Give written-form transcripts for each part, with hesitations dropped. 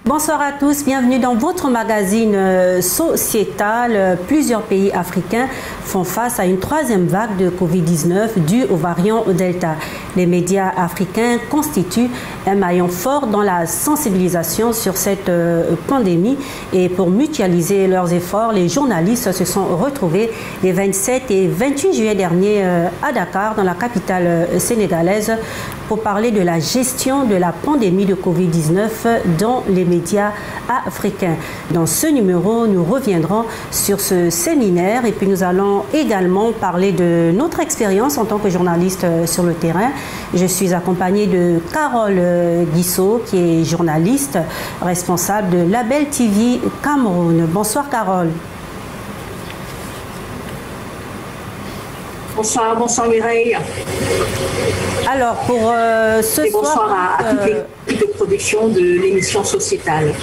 Bonsoir à tous, bienvenue dans votre magazine sociétal. Plusieurs pays africains font face à une troisième vague de Covid-19 due au variant Delta. Les médias africains constituent un maillon fort dans la sensibilisation sur cette pandémie et pour mutualiser leurs efforts, les journalistes se sont retrouvés les 27 et 28 juillet dernier à Dakar, dans la capitale sénégalaise, pour parler de la gestion de la pandémie de Covid-19 dans les médias africains. Dans ce numéro, nous reviendrons sur ce séminaire et puis nous allons également parler de notre expérience en tant que journaliste sur le terrain. Je suis accompagnée de Carole Guissot, qui est journaliste responsable de Label TV Cameroun. Bonsoir Carole. Bonsoir, bonsoir Mireille. Alors pour ce soir... Bonsoir à toute l'équipe de production de l'émission sociétale.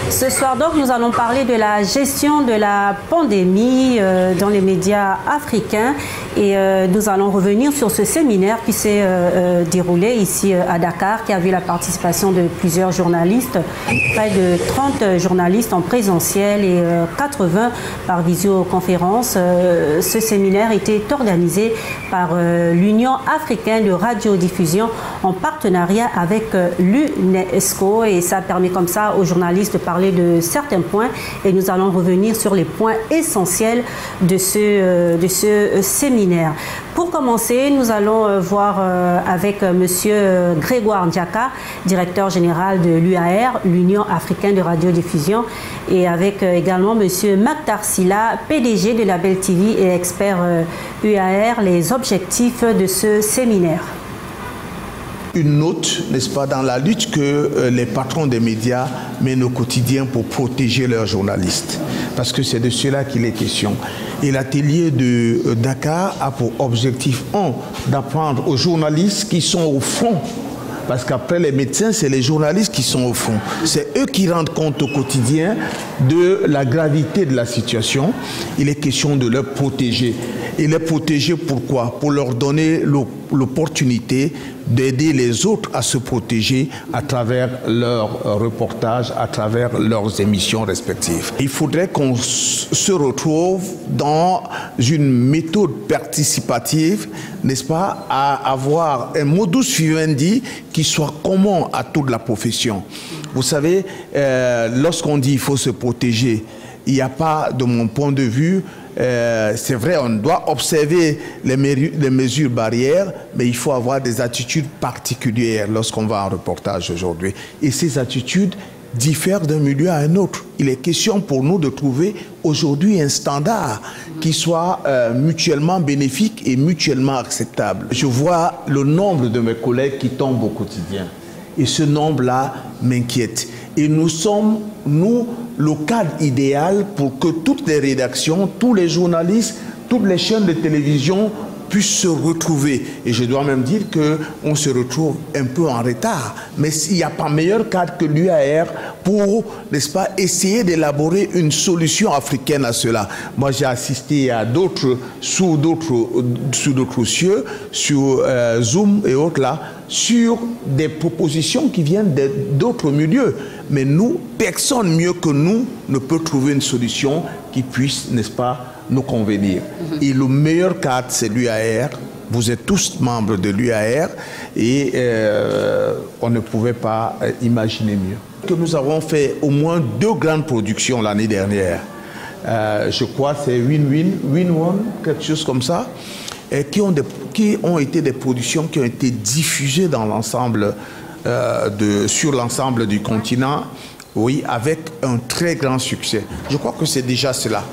Ce soir donc nous allons parler de la gestion de la pandémie dans les médias africains et nous allons revenir sur ce séminaire qui s'est déroulé ici à Dakar, qui a vu la participation de plusieurs journalistes, près de 30 journalistes en présentiel et 80 par visioconférence. Ce séminaire était organisé par l'Union africaine de radiodiffusion en partenariat avec l'UNESCO et ça permet comme ça aux journalistes de parler de certains points et nous allons revenir sur les points essentiels de ce séminaire. Pour commencer, nous allons voir avec monsieur Grégoire Ndiaka, directeur général de l'UAR, l'Union africaine de radiodiffusion, et avec également monsieur Maktar Silla, PDG de Label TV et expert UAR, les objectifs de ce séminaire. Une note, n'est-ce pas, dans la lutte que les patrons des médias mènent au quotidien pour protéger leurs journalistes. Parce que c'est de cela qu'il est question. Et l'atelier de Dakar a pour objectif, d'apprendre aux journalistes qui sont au front. Parce qu'après les médecins, c'est les journalistes qui sont au front. C'est eux qui rendent compte au quotidien de la gravité de la situation. Il est question de les protéger. Et les protéger pourquoi? Pour leur donner l'opportunité d'aider les autres à se protéger à travers leurs reportages, à travers leurs émissions respectives. Il faudrait qu'on se retrouve dans une méthode participative, n'est-ce pas, à avoir un modus vivendi qui soit commun à toute la profession. Vous savez, lorsqu'on dit qu'il faut se protéger, il n'y a pas, de mon point de vue, c'est vrai, on doit observer les mesures barrières, mais il faut avoir des attitudes particulières lorsqu'on va en reportage aujourd'hui. Et ces attitudes diffèrent d'un milieu à un autre. Il est question pour nous de trouver aujourd'hui un standard qui soit mutuellement bénéfique et mutuellement acceptable. Je vois le nombre de mes collègues qui tombent au quotidien. Et ce nombre-là m'inquiète. Et nous sommes, le cadre idéal pour que toutes les rédactions, tous les journalistes, toutes les chaînes de télévision puissent se retrouver. Et je dois même dire qu'on se retrouve un peu en retard. Mais il n'y a pas meilleur cadre que l'UAR pour, n'est-ce pas, essayer d'élaborer une solution africaine à cela. Moi, j'ai assisté à d'autres, sous d'autres cieux, sur Zoom et autres là, sur des propositions qui viennent d'autres milieux. Mais nous, personne mieux que nous ne peut trouver une solution qui puisse, n'est-ce pas, nous convenir. Et le meilleur cadre, c'est l'UAR. Vous êtes tous membres de l'UAR et on ne pouvait pas imaginer mieux. Que nous avons fait au moins 2 grandes productions l'année dernière. Je crois que c'est Win-One, quelque chose comme ça, et qui ont été des productions qui ont été diffusées dans l'ensemble, sur l'ensemble du continent, oui, avec un très grand succès. Je crois que c'est déjà cela.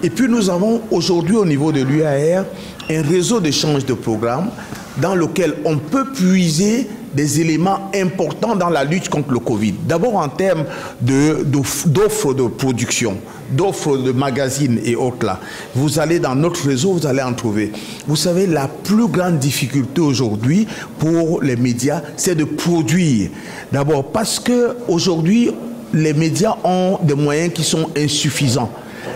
Et puis nous avons aujourd'hui au niveau de l'UAR un réseau d'échange de programmes dans lequel on peut puiser des éléments importants dans la lutte contre le Covid. D'abord en termes d'offres de production, d'offres de magazines et autres là. Vous allez dans notre réseau, vous allez en trouver. Vous savez, la plus grande difficulté aujourd'hui pour les médias, c'est de produire. D'abord parce que aujourd'hui, les médias ont des moyens qui sont insuffisants.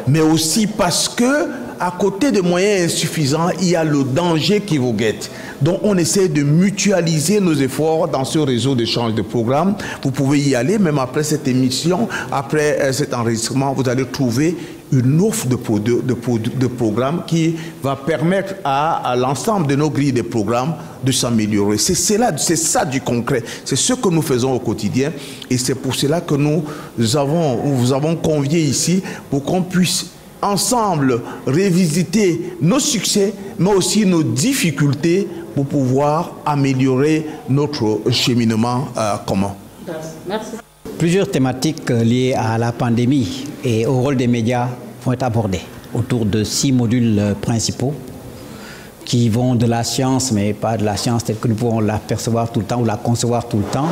Mais aussi parce que à côté des moyens insuffisants, il y a le danger qui vous guette. Donc on essaie de mutualiser nos efforts dans ce réseau d'échange de programmes. Vous pouvez y aller, même après cette émission, après cet enregistrement, vous allez trouver une offre de programmes qui va permettre à l'ensemble de nos grilles de programmes de s'améliorer. C'est ça du concret. C'est ce que nous faisons au quotidien et c'est pour cela que nous vous avons convié ici pour qu'on puisse ensemble révisiter nos succès, mais aussi nos difficultés pour pouvoir améliorer notre cheminement commun. Merci. Plusieurs thématiques liées à la pandémie et au rôle des médias vont être abordées autour de 6 modules principaux qui vont de la science, mais pas de la science telle que nous pouvons la percevoir tout le temps ou la concevoir tout le temps,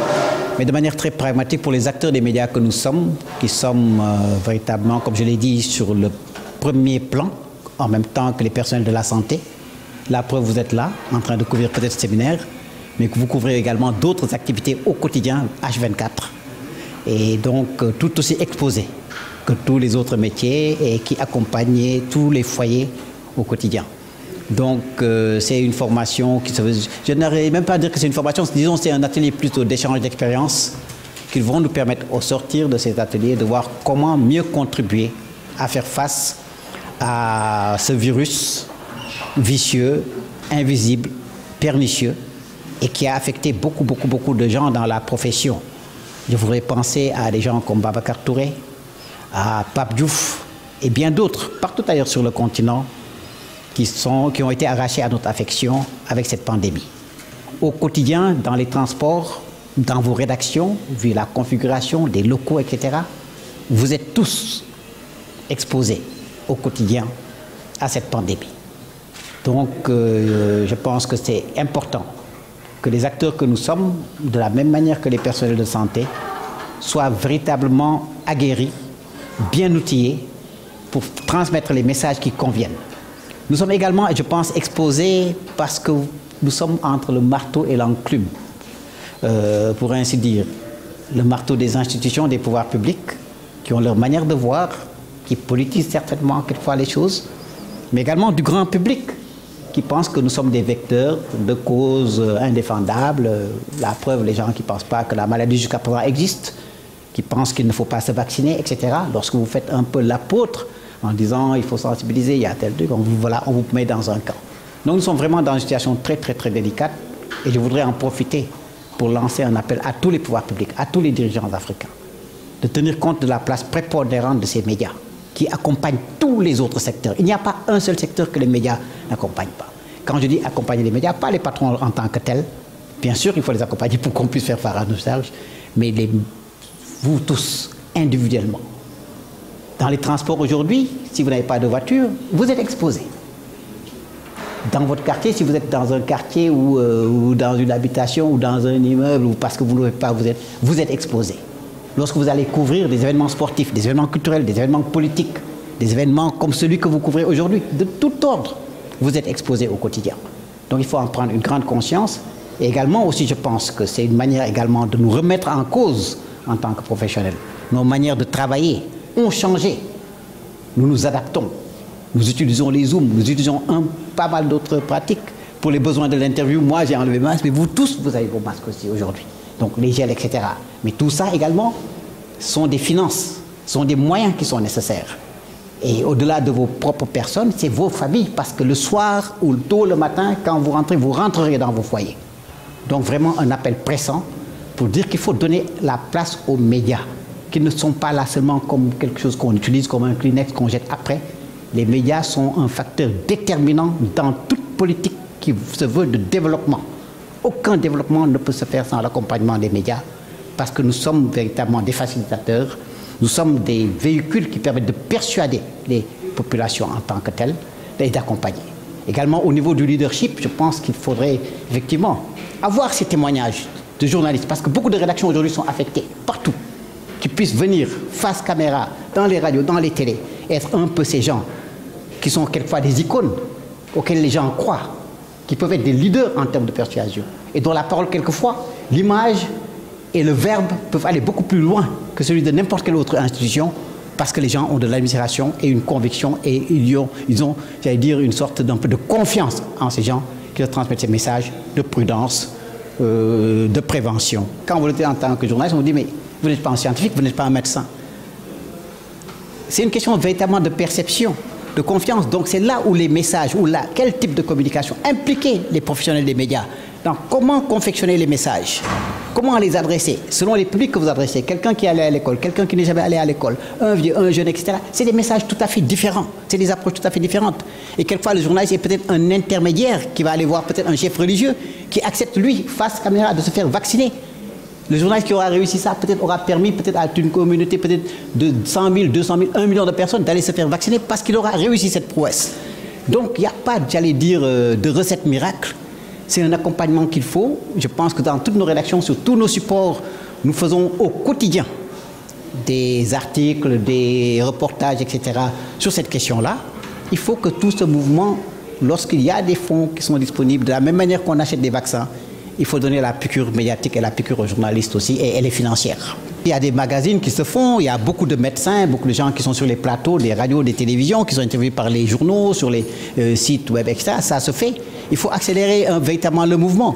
mais de manière très pragmatique pour les acteurs des médias que nous sommes, qui sommes véritablement, comme je l'ai dit, sur le premier plan, en même temps que les personnels de la santé. La preuve, vous êtes là, en train de couvrir peut-être ce séminaire, mais que vous couvrez également d'autres activités au quotidien, H24. Et donc tout aussi exposé que tous les autres métiers et qui accompagnent tous les foyers au quotidien. Donc c'est une formation qui se veut, je n'arrive même pas à dire que c'est une formation, disons c'est un atelier plutôt d'échange d'expériences qui vont nous permettre au sortir de ces ateliers de voir comment mieux contribuer à faire face à ce virus vicieux, invisible, pernicieux et qui a affecté beaucoup de gens dans la profession. Je voudrais penser à des gens comme Babacar Touré, à Pape Diouf et bien d'autres, partout ailleurs sur le continent, qui ont été arrachés à notre affection avec cette pandémie. Au quotidien, dans les transports, dans vos rédactions, vu la configuration des locaux, etc., vous êtes tous exposés au quotidien à cette pandémie. Donc, je pense que c'est important que les acteurs que nous sommes, de la même manière que les personnels de santé, soient véritablement aguerris, bien outillés pour transmettre les messages qui conviennent. Nous sommes également, et je pense, exposés parce que nous sommes entre le marteau et l'enclume, pour ainsi dire. Le marteau des institutions, des pouvoirs publics, qui ont leur manière de voir, qui politisent certainement quelquefois les choses, mais également du grand public, qui pensent que nous sommes des vecteurs de causes indéfendables. La preuve, les gens qui ne pensent pas que la maladie jusqu'à présent existe, qui pensent qu'il ne faut pas se vacciner, etc. Lorsque vous faites un peu l'apôtre en disant il faut sensibiliser, il y a tel truc, voilà, on vous met dans un camp. Donc nous sommes vraiment dans une situation très délicate et je voudrais en profiter pour lancer un appel à tous les pouvoirs publics, à tous les dirigeants africains, de tenir compte de la place prépondérante de ces médias qui accompagnent tous les autres secteurs. Il n'y a pas un seul secteur que les médias n'accompagnent pas. Quand je dis accompagner les médias, pas les patrons en tant que tels, bien sûr il faut les accompagner pour qu'on puisse faire face à nos charges, mais vous tous, individuellement. Dans les transports aujourd'hui, si vous n'avez pas de voiture, vous êtes exposé. Dans votre quartier, si vous êtes dans un quartier ou dans une habitation ou dans un immeuble, ou parce que vous ne l'avez pas, vous êtes exposé. Lorsque vous allez couvrir des événements sportifs, des événements culturels, des événements politiques, des événements comme celui que vous couvrez aujourd'hui, de tout ordre, vous êtes exposé au quotidien. Donc il faut en prendre une grande conscience. Et également aussi, je pense que c'est une manière également de nous remettre en cause en tant que professionnels. Nos manières de travailler ont changé. Nous nous adaptons. Nous utilisons les Zooms, nous utilisons pas mal d'autres pratiques. Pour les besoins de l'interview, moi j'ai enlevé le masque, mais vous tous, vous avez vos masques aussi aujourd'hui. Donc les gels, etc. Mais tout ça également sont des finances, sont des moyens qui sont nécessaires. Et au-delà de vos propres personnes, c'est vos familles, parce que le soir ou tôt le matin, quand vous rentrez, vous rentrerez dans vos foyers. Donc vraiment un appel pressant pour dire qu'il faut donner la place aux médias, qui ne sont pas là seulement comme quelque chose qu'on utilise comme un Kleenex qu'on jette après. Les médias sont un facteur déterminant dans toute politique qui se veut de développement. Aucun développement ne peut se faire sans l'accompagnement des médias, parce que nous sommes véritablement des facilitateurs, nous sommes des véhicules qui permettent de persuader les populations en tant que telles et d'accompagner. Également au niveau du leadership, je pense qu'il faudrait effectivement avoir ces témoignages de journalistes, parce que beaucoup de rédactions aujourd'hui sont affectées partout, qui puissent venir face caméra, dans les radios, dans les télés, être un peu ces gens qui sont quelquefois des icônes auxquelles les gens croient, qui peuvent être des leaders en termes de persuasion, et dont la parole, quelquefois, l'image et le verbe peuvent aller beaucoup plus loin que celui de n'importe quelle autre institution parce que les gens ont de l'admiration et une conviction et ils ont j'allais dire, une sorte d'un peu de confiance en ces gens qui leur transmettent ces messages de prudence, de prévention. Quand vous êtes en tant que journaliste, on vous dit mais vous n'êtes pas un scientifique, vous n'êtes pas un médecin. C'est une question véritablement de perception, de confiance. Donc c'est là où les messages, quel type de communication, impliquer les professionnels des médias. Donc comment confectionner les messages, comment les adresser, selon les publics que vous adressez. Quelqu'un qui est allé à l'école, quelqu'un qui n'est jamais allé à l'école, un vieux, un jeune, etc. C'est des messages tout à fait différents, c'est des approches tout à fait différentes. Et quelquefois le journaliste est peut-être un intermédiaire qui va aller voir peut-être un chef religieux qui accepte lui, face caméra, de se faire vacciner. Le journaliste qui aura réussi ça peut-être aura permis peut-être à une communauté peut-être de 100 000, 200 000, 1 million de personnes d'aller se faire vacciner parce qu'il aura réussi cette prouesse. Donc il n'y a pas, j'allais dire, de recette miracle. C'est un accompagnement qu'il faut. Je pense que dans toutes nos rédactions, sur tous nos supports, nous faisons au quotidien des articles, des reportages, etc. sur cette question-là. Il faut que tout ce mouvement, lorsqu'il y a des fonds qui sont disponibles, de la même manière qu'on achète des vaccins, il faut donner la piqûre médiatique et la piqûre aux journalistes aussi, et elle est financière. Il y a des magazines qui se font, il y a beaucoup de médecins, beaucoup de gens qui sont sur les plateaux, des radios, des télévisions, qui sont interviewés par les journaux, sur les sites web, etc. Ça se fait. Il faut accélérer véritablement le mouvement.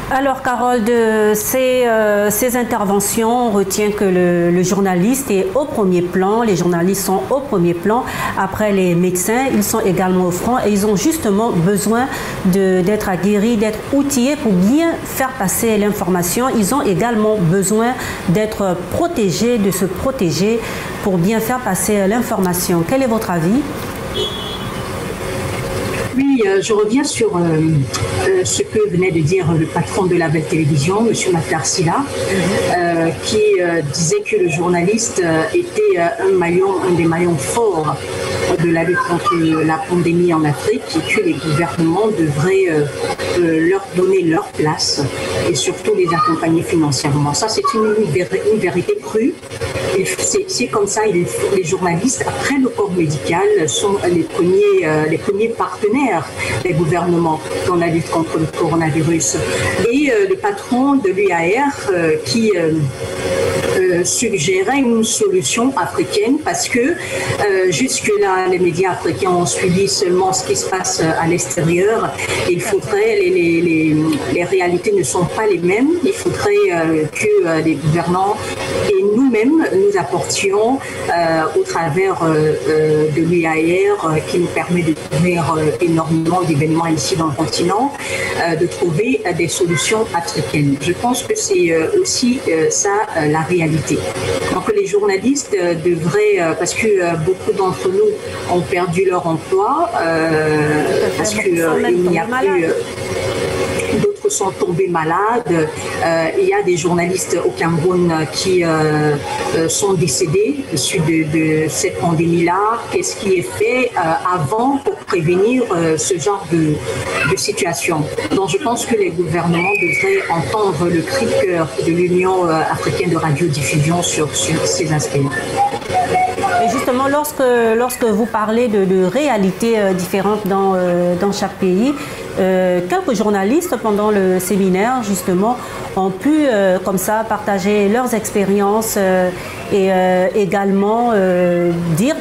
Alors Carole, de ces interventions, on retient que le journaliste est au premier plan, les journalistes sont au premier plan. Après les médecins, ils sont également au front et ils ont justement besoin d'être aguerris, d'être outillés pour bien faire passer l'information. Ils ont également besoin d'être protégés, de se protéger pour bien faire passer l'information. Quel est votre avis ? Oui, je reviens sur ce que venait de dire le patron de la Belle Télévision, M. Matar Sylla, qui disait que le journaliste était un des maillons forts de la lutte contre la pandémie en Afrique et que les gouvernements devraient leur donner leur place et surtout les accompagner financièrement. Ça, c'est une vérité crue. C'est comme ça, les journalistes, après le corps médical, sont les premiers partenaires des gouvernements dans la lutte contre le coronavirus. Et le patron de l'UAR qui suggérait une solution africaine parce que jusque-là, les médias africains ont suivi seulement ce qui se passe à l'extérieur. Il faudrait, les réalités ne sont pas les mêmes. Il faudrait que les gouvernants et nous-mêmes nous apportions au travers de l'UAR qui nous permet de couvrir énormément d'événements ici dans le continent, de trouver des solutions africaines. Je pense que c'est aussi ça la réalité. Donc les journalistes devraient, parce que beaucoup d'entre nous ont perdu leur emploi, parce qu'il n'y a plus... D'autres sont tombés malades. Il y a des journalistes au Cameroun qui sont décédés suite de cette pandémie-là. Qu'est-ce qui est fait avant pour prévenir ce genre de situation? Donc je pense que les gouvernements devraient entendre le cri de cœur de l'Union africaine de radiodiffusion sur ces aspects. Et justement, lorsque vous parlez de réalités différentes dans chaque pays, quelques journalistes pendant le séminaire justement ont pu comme ça partager leurs expériences et également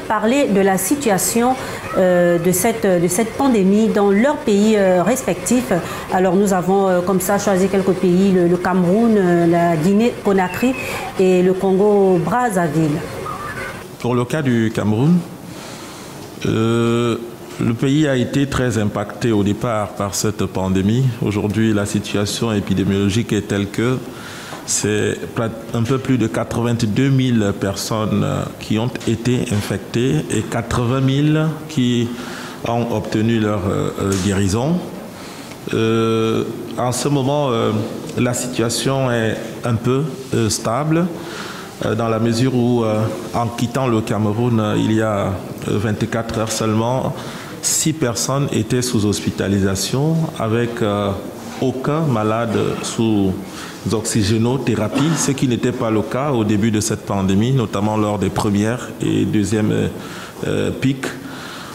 parler de la situation de cette pandémie dans leurs pays respectifs. Alors nous avons comme ça choisi quelques pays, le Cameroun, la Guinée-Conakry et le Congo-Brazzaville. Pour le cas du Cameroun, le pays a été très impacté au départ par cette pandémie. Aujourd'hui, la situation épidémiologique est telle que c'est un peu plus de 82 000 personnes qui ont été infectées et 80 000 qui ont obtenu leur guérison. En ce moment, la situation est un peu stable dans la mesure où, en quittant le Cameroun, il y a 24 heures seulement, 6 personnes étaient sous hospitalisation avec aucun malade sous oxygénothérapie, ce qui n'était pas le cas au début de cette pandémie, notamment lors des premières et deuxièmes pics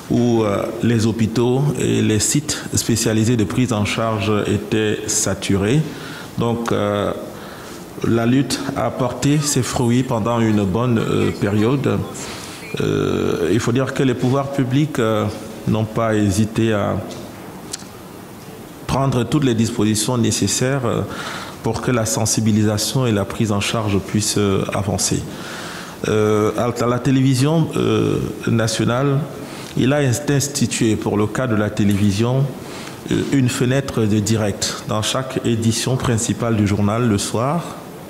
où les hôpitaux et les sites spécialisés de prise en charge étaient saturés. Donc, la lutte a porté ses fruits pendant une bonne période. Il faut dire que les pouvoirs publics n'ont pas hésité à prendre toutes les dispositions nécessaires pour que la sensibilisation et la prise en charge puissent avancer. À la télévision nationale, il a institué pour le cas de la télévision une fenêtre de direct dans chaque édition principale du journal le soir.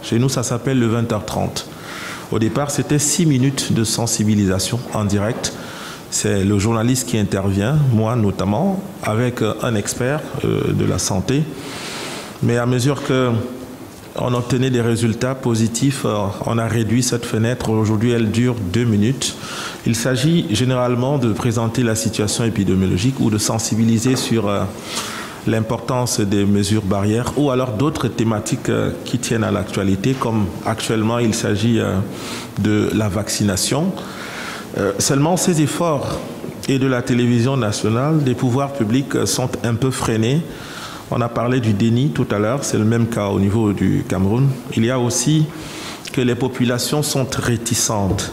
Chez nous, ça s'appelle le 20h30. Au départ, c'était 6 minutes de sensibilisation en direct. C'est le journaliste qui intervient, moi notamment, avec un expert de la santé. Mais à mesure qu'on obtenait des résultats positifs, on a réduit cette fenêtre. Aujourd'hui, elle dure 2 minutes. Il s'agit généralement de présenter la situation épidémiologique ou de sensibiliser sur l'importance des mesures barrières ou alors d'autres thématiques qui tiennent à l'actualité, comme actuellement il s'agit de la vaccination. Seulement ces efforts et de la télévision nationale, des pouvoirs publics sont un peu freinés. On a parlé du déni tout à l'heure, c'est le même cas au niveau du Cameroun. Il y a aussi que les populations sont réticentes.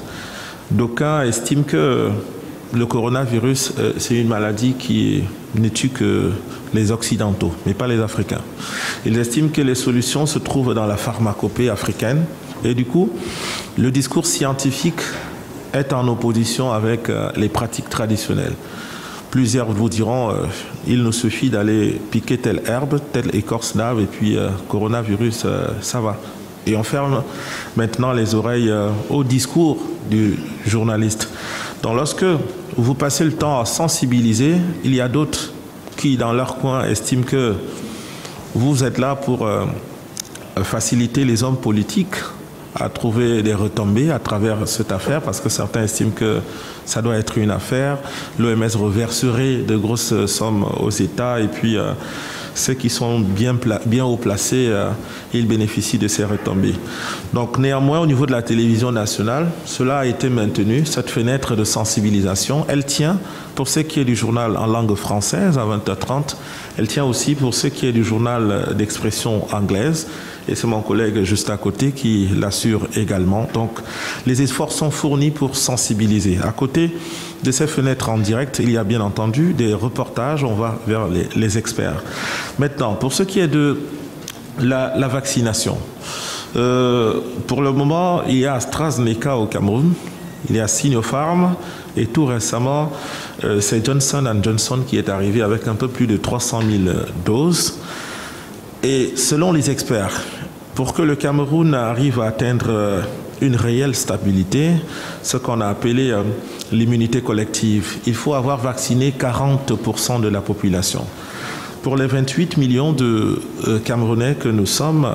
D'aucuns estiment que le coronavirus, c'est une maladie qui ne tue que les Occidentaux, mais pas les Africains. Ils estiment que les solutions se trouvent dans la pharmacopée africaine. Et du coup, le discours scientifique est en opposition avec les pratiques traditionnelles. Plusieurs vous diront il nous suffit d'aller piquer telle herbe, telle écorce d'arbre, et puis coronavirus, ça va. Et on ferme maintenant les oreilles au discours du journaliste. Donc lorsque vous passez le temps à sensibiliser, il y a d'autres qui, dans leur coin, estiment que vous êtes là pour faciliter les hommes politiques à trouver des retombées à travers cette affaire, parce que certains estiment que ça doit être une affaire. L'OMS reverserait de grosses sommes aux États, et puis ceux qui sont bien haut placés, ils bénéficient de ces retombées. Donc néanmoins, au niveau de la télévision nationale, cela a été maintenu, cette fenêtre de sensibilisation. Elle tient pour ce qui est du journal en langue française à 20h30. Elle tient aussi pour ce qui est du journal d'expression anglaise. Et c'est mon collègue juste à côté qui l'assure également. Donc, les efforts sont fournis pour sensibiliser. À côté de ces fenêtres en direct, il y a bien entendu des reportages. On va vers les experts. Maintenant, pour ce qui est de la vaccination, pour le moment, il y a AstraZeneca au Cameroun, il y a Sinopharm, et tout récemment, c'est Johnson & Johnson qui est arrivé avec un peu plus de 300 000 doses. Et selon les experts, pour que le Cameroun arrive à atteindre une réelle stabilité, ce qu'on a appelé l'immunité collective, il faut avoir vacciné 40% de la population. Pour les 28 millions de Camerounais que nous sommes,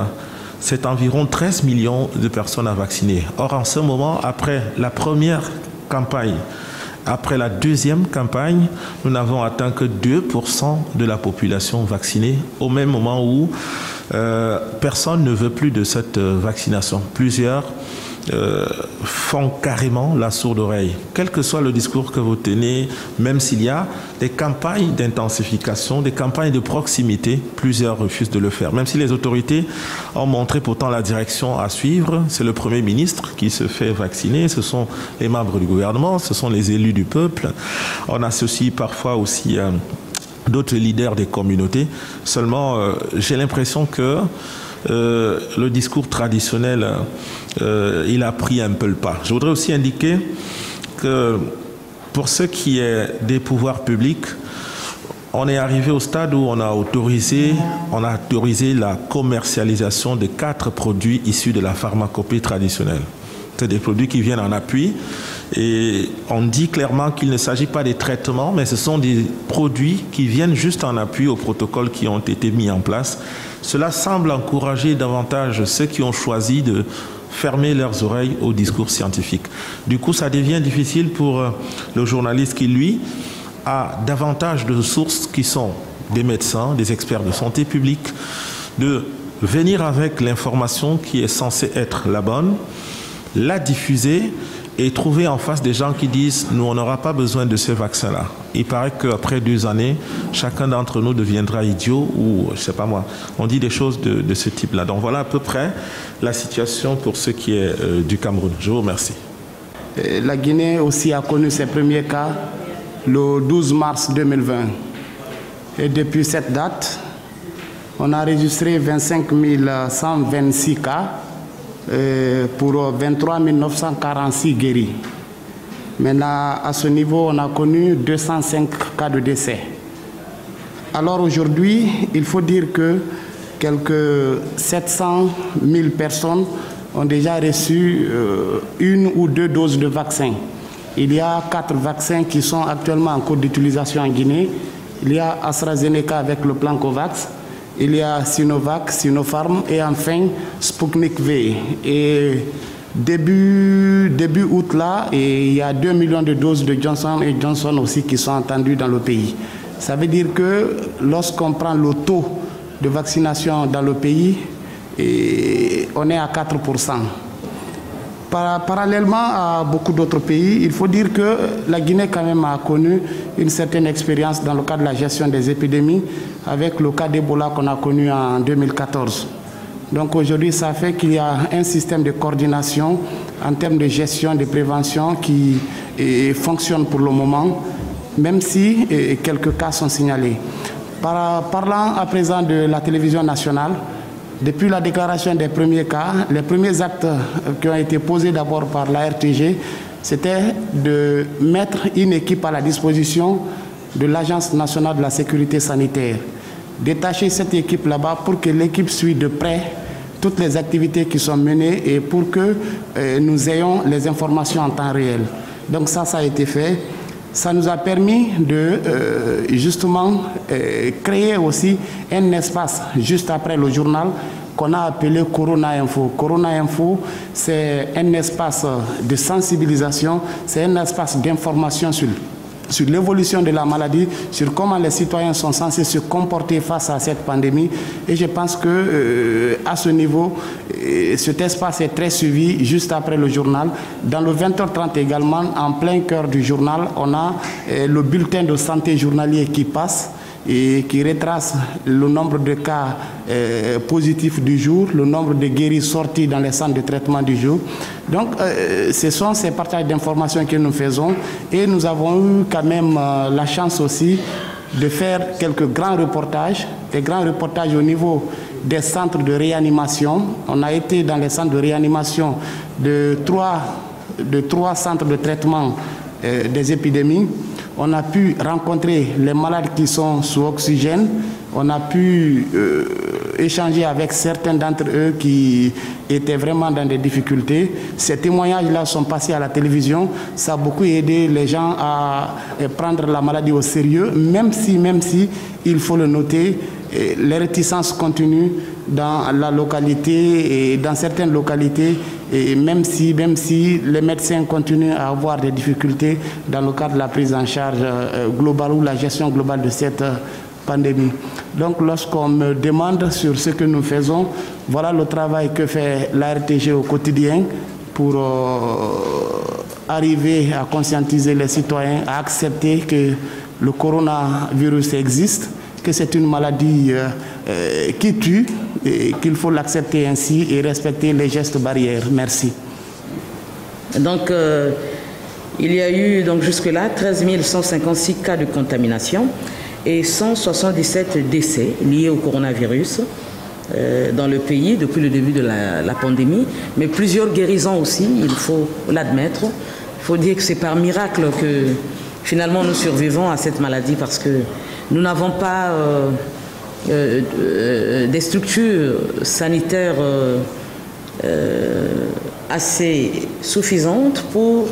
c'est environ 13 millions de personnes à vacciner. Or, en ce moment, après la première campagne, après la deuxième campagne, nous n'avons atteint que 2% de la population vaccinée, au même moment où personne ne veut plus de cette vaccination. Plusieurs font carrément la sourde oreille. Quel que soit le discours que vous tenez, même s'il y a des campagnes d'intensification, des campagnes de proximité, plusieurs refusent de le faire. Même si les autorités ont montré pourtant la direction à suivre, c'est le Premier ministre qui se fait vacciner, ce sont les membres du gouvernement, ce sont les élus du peuple. On associe parfois aussi d'autres leaders des communautés. Seulement, j'ai l'impression que le discours traditionnel, il a pris un peu le pas. Je voudrais aussi indiquer que pour ce qui est des pouvoirs publics, on est arrivé au stade où on a autorisé la commercialisation de 4 produits issus de la pharmacopée traditionnelle. C'est des produits qui viennent en appui. Et on dit clairement qu'il ne s'agit pas des traitements, mais ce sont des produits qui viennent juste en appui aux protocoles qui ont été mis en place. Cela semble encourager davantage ceux qui ont choisi de fermer leurs oreilles au discours scientifique. Du coup, ça devient difficile pour le journaliste qui, lui, a davantage de sources qui sont des médecins, des experts de santé publique, de venir avec l'information qui est censée être la bonne, la diffuser et trouver en face des gens qui disent nous on n'aura pas besoin de ce vaccin-là. Il paraît qu'après 2 années, chacun d'entre nous deviendra idiot ou je sais pas moi. On dit des choses de ce type-là. Donc voilà à peu près la situation pour ce qui est du Cameroun. Je vous remercie. La Guinée aussi a connu ses premiers cas le 12 mars 2020. Et depuis cette date, on a enregistré 25 126 cas pour 23 946 guéris. Maintenant, à ce niveau, on a connu 205 cas de décès. Alors aujourd'hui, il faut dire que quelques 700 000 personnes ont déjà reçu 1 ou 2 doses de vaccin. Il y a 4 vaccins qui sont actuellement en cours d'utilisation en Guinée. Il y a AstraZeneca avec le plan COVAX. Il y a Sinovac, Sinopharm et enfin Sputnik V. Et début août là, et il y a 2 millions de doses de Johnson & Johnson aussi qui sont attendues dans le pays. Ça veut dire que lorsqu'on prend le taux de vaccination dans le pays, on est à 4%. Parallèlement à beaucoup d'autres pays, il faut dire que la Guinée quand même a connu une certaine expérience dans le cadre de la gestion des épidémies avec le cas d'Ebola qu'on a connu en 2014. Donc aujourd'hui, ça fait qu'il y a un système de coordination en termes de gestion, de prévention qui fonctionne pour le moment, même si quelques cas sont signalés. Parlant à présent de la télévision nationale, depuis la déclaration des premiers cas, les premiers actes qui ont été posés d'abord par la RTG, c'était de mettre une équipe à la disposition de l'Agence nationale de la sécurité sanitaire. Détacher cette équipe là-bas pour que l'équipe suive de près toutes les activités qui sont menées et pour que nous ayons les informations en temps réel. Donc ça a été fait. Ça nous a permis de justement créer aussi un espace juste après le journal qu'on a appelé Corona Info. Corona Info, c'est un espace de sensibilisation, c'est un espace d'information sur l'évolution de la maladie, sur comment les citoyens sont censés se comporter face à cette pandémie. Et je pense que à ce niveau, cet espace est très suivi juste après le journal. Dans le 20h30 également, en plein cœur du journal, on a le bulletin de santé journalier qui passe et qui retrace le nombre de cas positifs du jour, le nombre de guéris sortis dans les centres de traitement du jour. Donc, ce sont ces partages d'informations que nous faisons et nous avons eu quand même la chance aussi de faire quelques grands reportages, des grands reportages au niveau des centres de réanimation. On a été dans les centres de réanimation de trois centres de traitement des épidémies. On a pu rencontrer les malades qui sont sous oxygène. On a pu échanger avec certains d'entre eux qui étaient vraiment dans des difficultés. Ces témoignages-là sont passés à la télévision. Ça a beaucoup aidé les gens à prendre la maladie au sérieux, même si, il faut le noter, les réticences continuent dans la localité et dans certaines localités, et même si les médecins continuent à avoir des difficultés dans le cadre de la prise en charge globale ou la gestion globale de cette pandémie. Donc lorsqu'on me demande sur ce que nous faisons, voilà le travail que fait la RTG au quotidien pour arriver à conscientiser les citoyens, à accepter que le coronavirus existe, que c'est une maladie qui tue et qu'il faut l'accepter ainsi et respecter les gestes barrières. Merci. Donc, il y a eu donc jusque-là 13 156 cas de contamination et 177 décès liés au coronavirus dans le pays depuis le début de la pandémie, mais plusieurs guérisons aussi, il faut l'admettre. Il faut dire que c'est par miracle que finalement nous survivons à cette maladie parce que nous n'avons pas des structures sanitaires assez suffisantes pour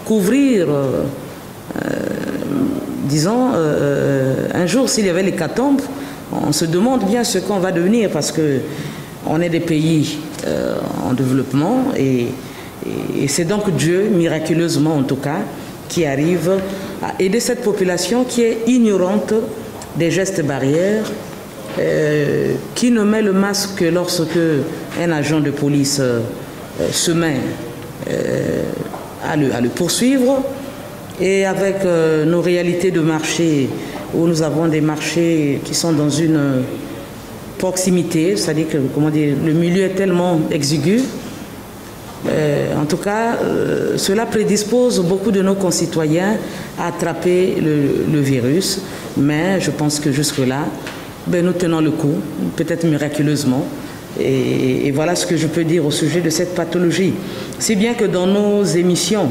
couvrir, disons, un jour s'il y avait l'hécatombe, on se demande bien ce qu'on va devenir parce qu'on est des pays en développement et c'est donc Dieu, miraculeusement en tout cas, qui arrive à aider cette population qui est ignorante des gestes barrières, qui ne met le masque que lorsque un agent de police se met à le poursuivre. Et avec nos réalités de marché, où nous avons des marchés qui sont dans une proximité, c'est-à-dire que le milieu est tellement exigu. En tout cas, cela prédispose beaucoup de nos concitoyens à attraper le virus. Mais je pense que jusque-là, nous tenons le coup, peut-être miraculeusement. Et voilà ce que je peux dire au sujet de cette pathologie. Si bien que dans nos émissions,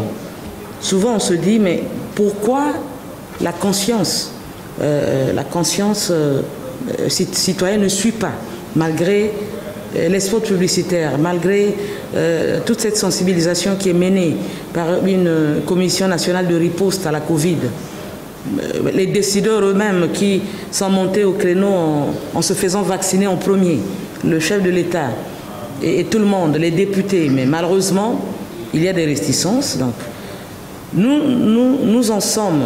souvent on se dit, mais pourquoi la conscience citoyenne ne suit pas, malgré les spots publicitaires, malgré toute cette sensibilisation qui est menée par une commission nationale de riposte à la Covid, les décideurs eux-mêmes qui sont montés au créneau en se faisant vacciner en premier, le chef de l'État et tout le monde, les députés, mais malheureusement, il y a des réticences. Donc, nous en sommes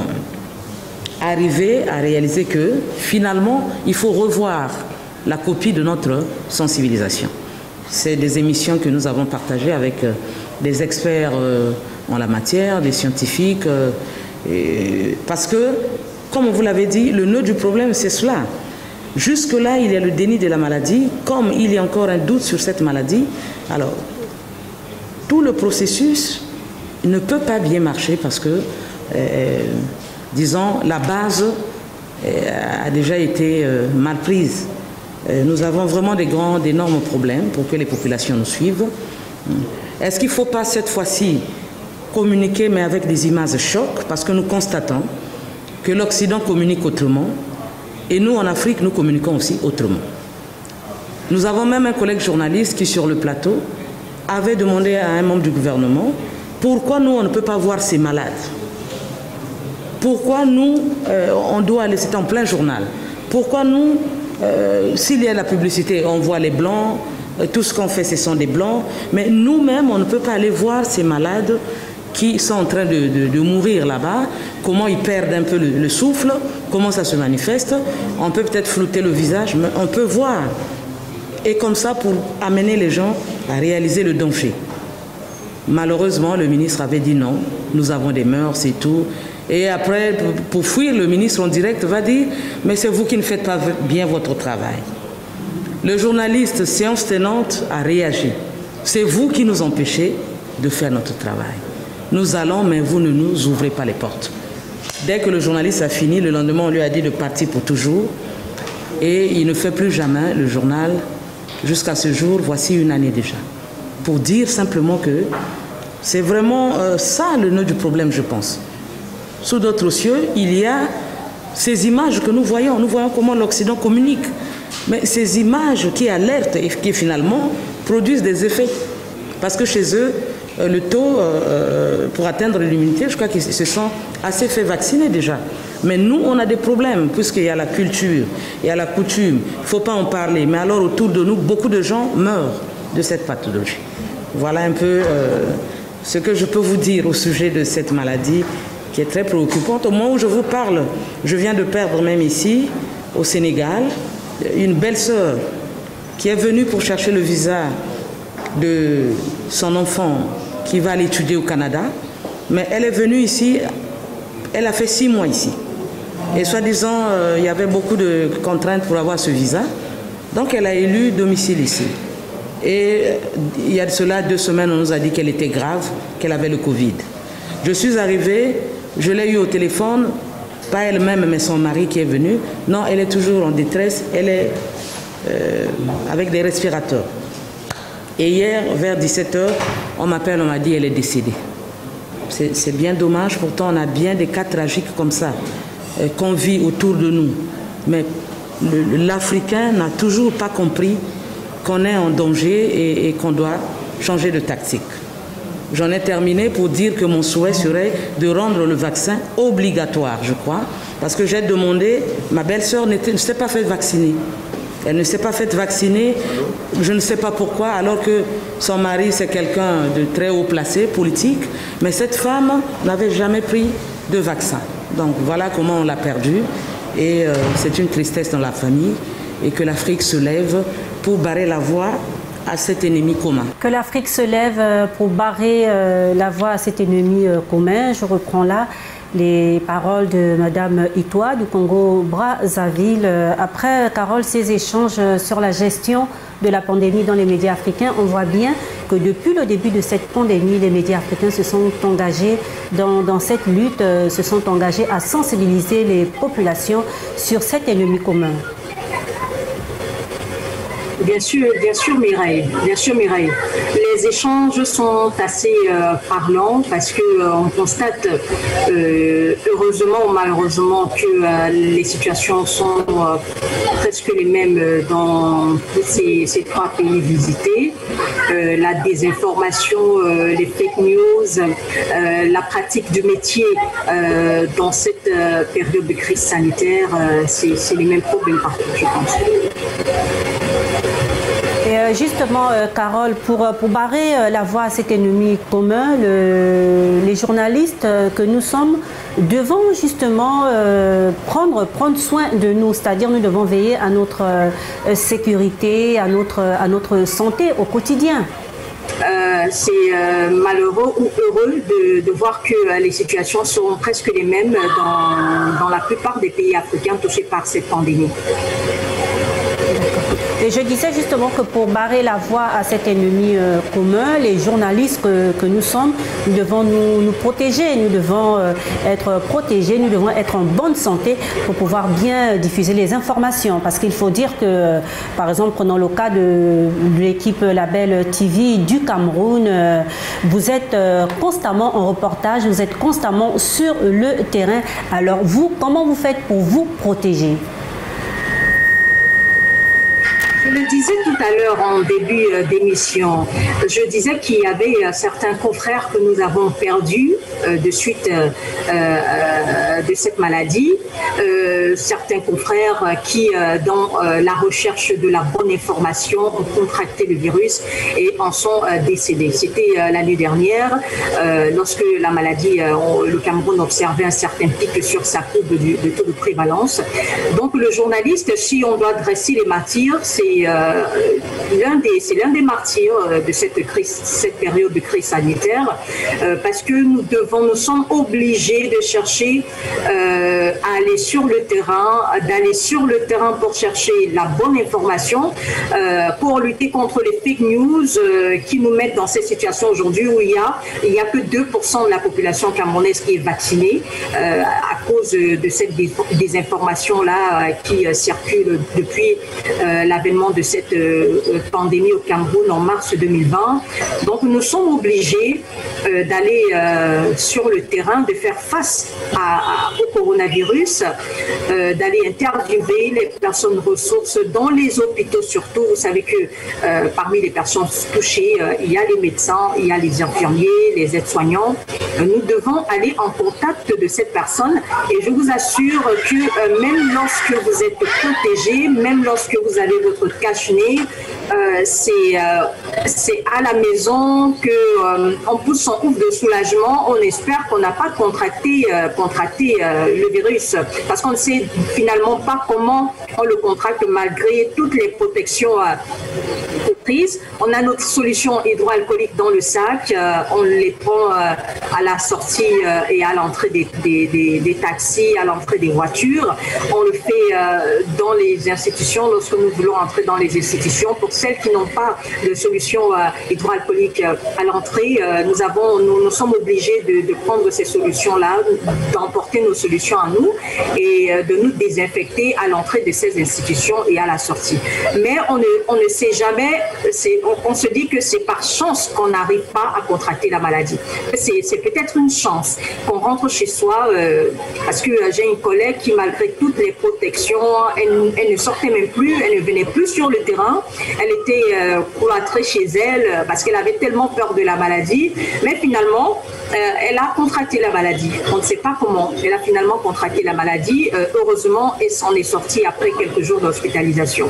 arrivés à réaliser que finalement, il faut revoir la copie de notre sensibilisation. C'est des émissions que nous avons partagées avec des experts en la matière, des scientifiques, parce que, comme vous l'avez dit, le nœud du problème, c'est cela. Jusque-là, il y a le déni de la maladie. Comme il y a encore un doute sur cette maladie, alors, tout le processus ne peut pas bien marcher parce que, disons, la base a déjà été mal prise. Nous avons vraiment d'énormes problèmes pour que les populations nous suivent. Est-ce qu'il ne faut pas cette fois-ci communiquer, mais avec des images chocs, parce que nous constatons que l'Occident communique autrement, et nous, en Afrique, nous communiquons aussi autrement. Nous avons même un collègue journaliste qui, sur le plateau, avait demandé à un membre du gouvernement pourquoi nous, on ne peut pas voir ces malades. Pourquoi nous, on doit aller, c'est en plein journal, pourquoi nous, s'il y a la publicité, on voit les blancs, tout ce qu'on fait, ce sont des blancs, mais nous-mêmes, on ne peut pas aller voir ces malades qui sont en train de mourir là-bas, comment ils perdent un peu le souffle, comment ça se manifeste. On peut peut-être flouter le visage, mais on peut voir. Et comme ça, pour amener les gens à réaliser le danger. Malheureusement, le ministre avait dit non, nous avons des mœurs et tout. Et après, pour fuir, le ministre en direct va dire « mais c'est vous qui ne faites pas bien votre travail ». Le journaliste, séance tenante, a réagi. C'est vous qui nous empêchez de faire notre travail. Nous allons, mais vous ne nous ouvrez pas les portes. Dès que le journaliste a fini, le lendemain, on lui a dit de partir pour toujours. Et il ne fait plus jamais le journal jusqu'à ce jour, voici une année déjà. Pour dire simplement que c'est vraiment ça le nœud du problème, je pense. Sous d'autres cieux, il y a ces images que nous voyons comment l'Occident communique. Mais ces images qui alertent et qui finalement produisent des effets. Parce que chez eux, le taux pour atteindre l'immunité, je crois qu'ils se sont assez fait vacciner déjà. Mais nous, on a des problèmes, puisqu'il y a la culture, il y a la coutume, il ne faut pas en parler. Mais alors, autour de nous, beaucoup de gens meurent de cette pathologie. Voilà un peu ce que je peux vous dire au sujet de cette maladie qui est très préoccupante. Au moment où je vous parle, je viens de perdre même ici, au Sénégal, une belle-sœur qui est venue pour chercher le visa de son enfant qui va aller étudier au Canada, mais elle est venue ici, elle a fait 6 mois ici. Et soi-disant, il y avait beaucoup de contraintes pour avoir ce visa, donc elle a élu domicile ici. Et il y a de cela 2 semaines, on nous a dit qu'elle était grave, qu'elle avait le Covid. Je suis arrivée, je l'ai eu au téléphone, pas elle-même, mais son mari qui est venu. Non, elle est toujours en détresse, elle est avec des respirateurs. Et hier, vers 17 h, on m'appelle, on m'a dit qu'elle est décédée. C'est bien dommage, pourtant on a bien des cas tragiques comme ça, qu'on vit autour de nous. Mais l'Africain n'a toujours pas compris qu'on est en danger et qu'on doit changer de tactique. J'en ai terminé pour dire que mon souhait serait de rendre le vaccin obligatoire, je crois, parce que j'ai demandé, ma belle-sœur ne s'est pas fait vacciner. Elle ne s'est pas faite vacciner, je ne sais pas pourquoi, alors que son mari, c'est quelqu'un de très haut placé, politique, mais cette femme n'avait jamais pris de vaccin. Donc voilà comment on l'a perdu, et c'est une tristesse dans la famille, et que l'Afrique se lève pour barrer la voie à cet ennemi commun. Que l'Afrique se lève pour barrer la voie à cet ennemi commun. Je reprends là les paroles de Mme Itoa du Congo-Brazzaville. Après, Carole, ces échanges sur la gestion de la pandémie dans les médias africains, on voit bien que depuis le début de cette pandémie, les médias africains se sont engagés dans cette lutte, se sont engagés à sensibiliser les populations sur cet ennemi commun. Bien sûr, Mireille. Bien sûr, Mireille. Les échanges sont assez parlants parce que on constate, heureusement ou malheureusement, que les situations sont presque les mêmes dans ces trois pays visités. La désinformation, les fake news, la pratique du métier dans cette période de crise sanitaire, c'est les mêmes problèmes partout, je pense. Et justement, Carole, pour barrer la voie à cet ennemi commun, les journalistes que nous sommes devons justement prendre soin de nous, c'est-à-dire nous devons veiller à notre sécurité, à notre santé au quotidien. C'est malheureux ou heureux de voir que les situations sont presque les mêmes dans la plupart des pays africains touchés par cette pandémie. Et je disais justement que pour barrer la voie à cet ennemi commun, les journalistes que nous sommes, nous devons nous protéger, nous devons être protégés, nous devons être en bonne santé pour pouvoir bien diffuser les informations. Parce qu'il faut dire que, par exemple, prenons le cas de l'équipe Label TV du Cameroun, vous êtes constamment en reportage, vous êtes constamment sur le terrain. Alors vous, comment vous faites pour vous protéger ? Je le disais tout à l'heure en début d'émission, je disais qu'il y avait certains confrères que nous avons perdus de suite de cette maladie, certains confrères qui, dans la recherche de la bonne information, ont contracté le virus et en sont décédés. C'était l'année dernière, lorsque la maladie, le Cameroun observait un certain pic sur sa courbe de taux de prévalence. Donc le journaliste, si on doit dresser les martyrs, c'est l'un des martyrs de cette période de crise sanitaire, parce que nous sommes obligés de chercher à aller sur le terrain, d'aller sur le terrain pour chercher la bonne information, pour lutter contre les fake news qui nous mettent dans cette situation aujourd'hui où il y a que 2% de la population camerounaise qui est vaccinée à cause de cette désinformation-là qui circule depuis l'avènement de cette pandémie au Cameroun en mars 2020. Donc nous sommes obligés d'aller sur le terrain, de faire face au coronavirus, d'aller interviewer les personnes ressources dans les hôpitaux surtout. Vous savez que parmi les personnes touchées, il y a les médecins, il y a les infirmiers, les aides-soignants. Nous devons aller en contact de cette personne et je vous assure que même lorsque vous êtes protégé, même lorsque vous avez votre cache-nez, c'est à la maison qu'on pousse son ouf de soulagement. On espère qu'on n'a pas contracté le virus parce qu'on ne sait finalement pas comment on le contracte malgré toutes les protections prises. On a notre solution hydroalcoolique dans le sac, on les prend à la sortie et à l'entrée des taxis, à l'entrée des voitures. On le fait dans les institutions lorsque nous voulons entrer dans les institutions. Pour celles qui n'ont pas de solution hydroalcoolique à l'entrée, nous sommes obligés de prendre ces solutions-là, d'emporter nos solutions à nous et de nous désinfecter à l'entrée de ces institutions et à la sortie. Mais on ne sait jamais, on se dit que c'est par chance qu'on n'arrive pas à contracter la maladie. C'est peut-être une chance qu'on rentre chez soi, parce que j'ai une collègue qui, malgré toutes les protections, elle ne sortait même plus, elle ne venait plus sur le terrain, elle était cloîtrée chez elle parce qu'elle avait tellement peur de la maladie, mais finalement, elle a contracté la maladie. On ne sait pas comment. Elle a finalement contracté la maladie. Heureusement, elle s'en est sortie après quelques jours d'hospitalisation.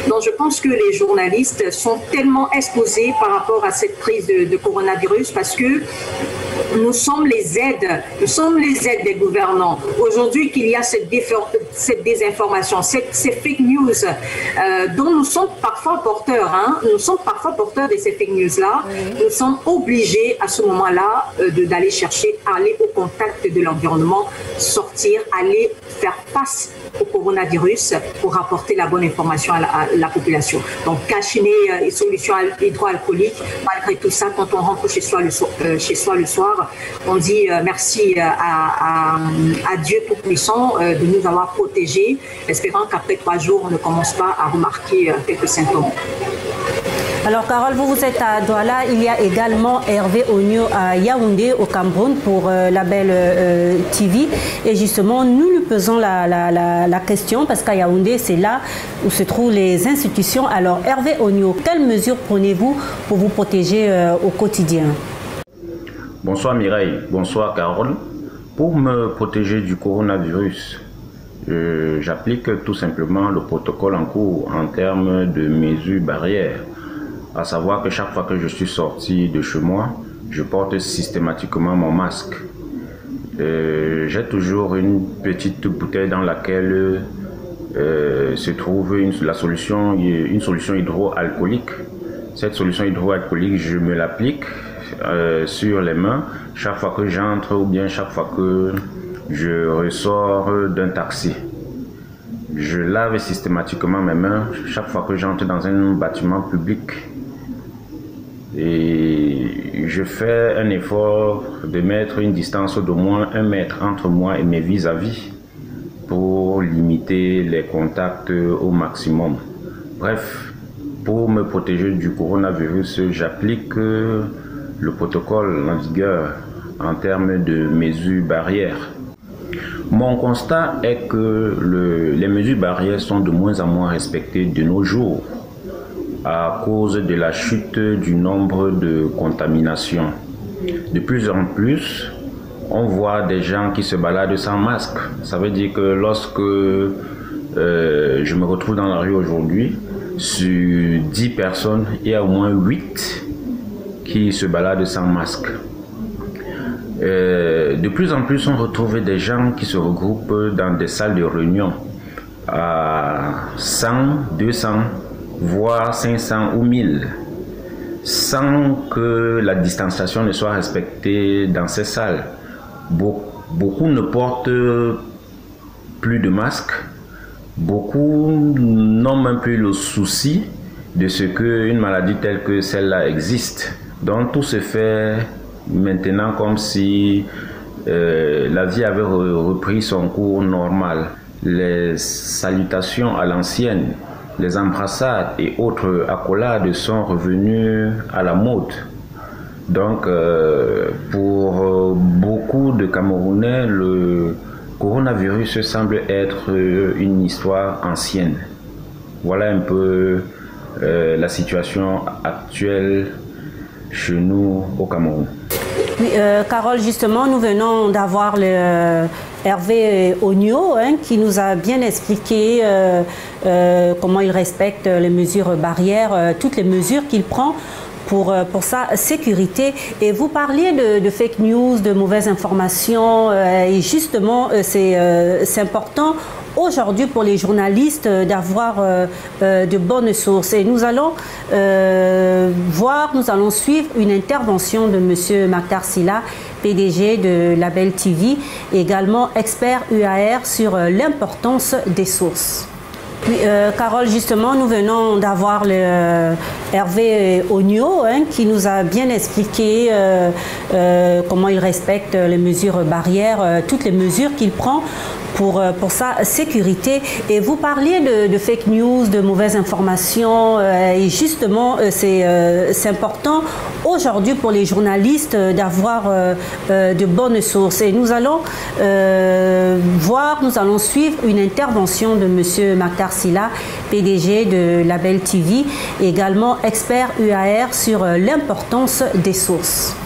Donc, je pense que les journalistes sont tellement exposés par rapport à cette crise de coronavirus parce que nous sommes les aides des gouvernants. Aujourd'hui, qu'il y a cette cette désinformation, ces fake news dont nous sommes parfois porteurs. Nous sommes parfois porteurs de ces fake news-là. Nous sommes obligés à ce moment-là d'aller chercher, aller au contact de l'environnement, sortir, aller faire face au coronavirus pour apporter la bonne information à la population. Donc, cachiner les solutions hydroalcooliques, malgré tout ça, quand on rentre chez soi le soir, on dit merci à Dieu Tout-Puissant de nous avoir protégés, espérant qu'après 3 jours, on ne commence pas à remarquer quelques symptômes. Alors Carole, vous êtes à Douala, il y a également Hervé Onyo à Yaoundé au Cameroun pour Label TV et justement nous lui posons la question parce qu'à Yaoundé c'est là où se trouvent les institutions. Alors Hervé Onyo, quelles mesures prenez-vous pour vous protéger au quotidien? Bonsoir Mireille, bonsoir Carole. Pour me protéger du coronavirus, j'applique tout simplement le protocole en cours en termes de mesures barrières. À savoir que chaque fois que je suis sorti de chez moi, je porte systématiquement mon masque. J'ai toujours une petite bouteille dans laquelle se trouve une solution hydroalcoolique. Cette solution hydroalcoolique, je me l'applique sur les mains chaque fois que j'entre ou bien chaque fois que je ressors d'un taxi. Je lave systématiquement mes mains chaque fois que j'entre dans un bâtiment public. Et je fais un effort de mettre une distance d'au moins 1 mètre entre moi et mes vis-à-vis pour limiter les contacts au maximum. Bref, pour me protéger du coronavirus, j'applique le protocole en vigueur en termes de mesures barrières. Mon constat est que les mesures barrières sont de moins en moins respectées de nos jours à cause de la chute du nombre de contaminations. De plus en plus, on voit des gens qui se baladent sans masque. Ça veut dire que lorsque je me retrouve dans la rue aujourd'hui, sur 10 personnes, il y a au moins 8 qui se baladent sans masque. De plus en plus, on retrouve des gens qui se regroupent dans des salles de réunion à 100, 200, voire 500 ou 1000, sans que la distanciation ne soit respectée dans ces salles. Beaucoup ne portent plus de masque, beaucoup n'ont même plus le souci de ce qu'une maladie telle que celle-là existe. Donc tout se fait maintenant comme si la vie avait repris son cours normal. Les salutations à l'ancienne, les embrassades et autres accolades sont revenues à la mode. Donc, pour beaucoup de Camerounais, le coronavirus semble être une histoire ancienne. Voilà un peu la situation actuelle chez nous au Cameroun. Oui, Carole, justement, nous venons d'avoir le Hervé Onyo qui nous a bien expliqué comment il respecte les mesures barrières, toutes les mesures qu'il prend pour sa sécurité. Et vous parliez de fake news, de mauvaises informations, et justement, c'est important aujourd'hui pour les journalistes d'avoir de bonnes sources. Et nous allons nous allons suivre une intervention de M. Maktar Sylla, PDG de Label TV, également expert UAR sur l'importance des sources. Oui, Carole, justement, nous venons d'avoir le Hervé Onyo qui nous a bien expliqué comment il respecte les mesures barrières, toutes les mesures qu'il prend pour sa sécurité. Et vous parliez de fake news, de mauvaises informations, et justement, c'est important aujourd'hui pour les journalistes d'avoir de bonnes sources. Et nous allons nous allons suivre une intervention de M. Maktar Sylla, PDG de Label TV, également expert UAR sur l'importance des sources.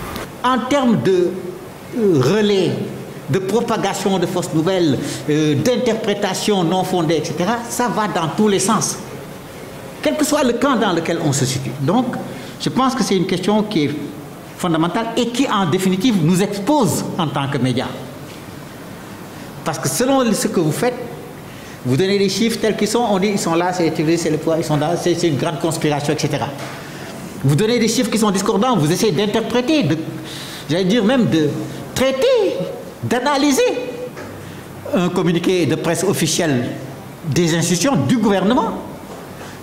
En termes de relais, de propagation de fausses nouvelles, d'interprétation non fondée, etc., ça va dans tous les sens, quel que soit le camp dans lequel on se situe. Donc, je pense que c'est une question qui est fondamentale et qui, en définitive, nous expose en tant que médias. Parce que selon ce que vous faites, Vous donnez les chiffres tels qu'ils sont, on dit ils sont là, c'est le pouvoir, ils sont là, c'est une grande conspiration, etc. Vous donnez des chiffres qui sont discordants, vous essayez d'interpréter, j'allais dire même de traiter, d'analyser un communiqué de presse officiel des institutions, du gouvernement.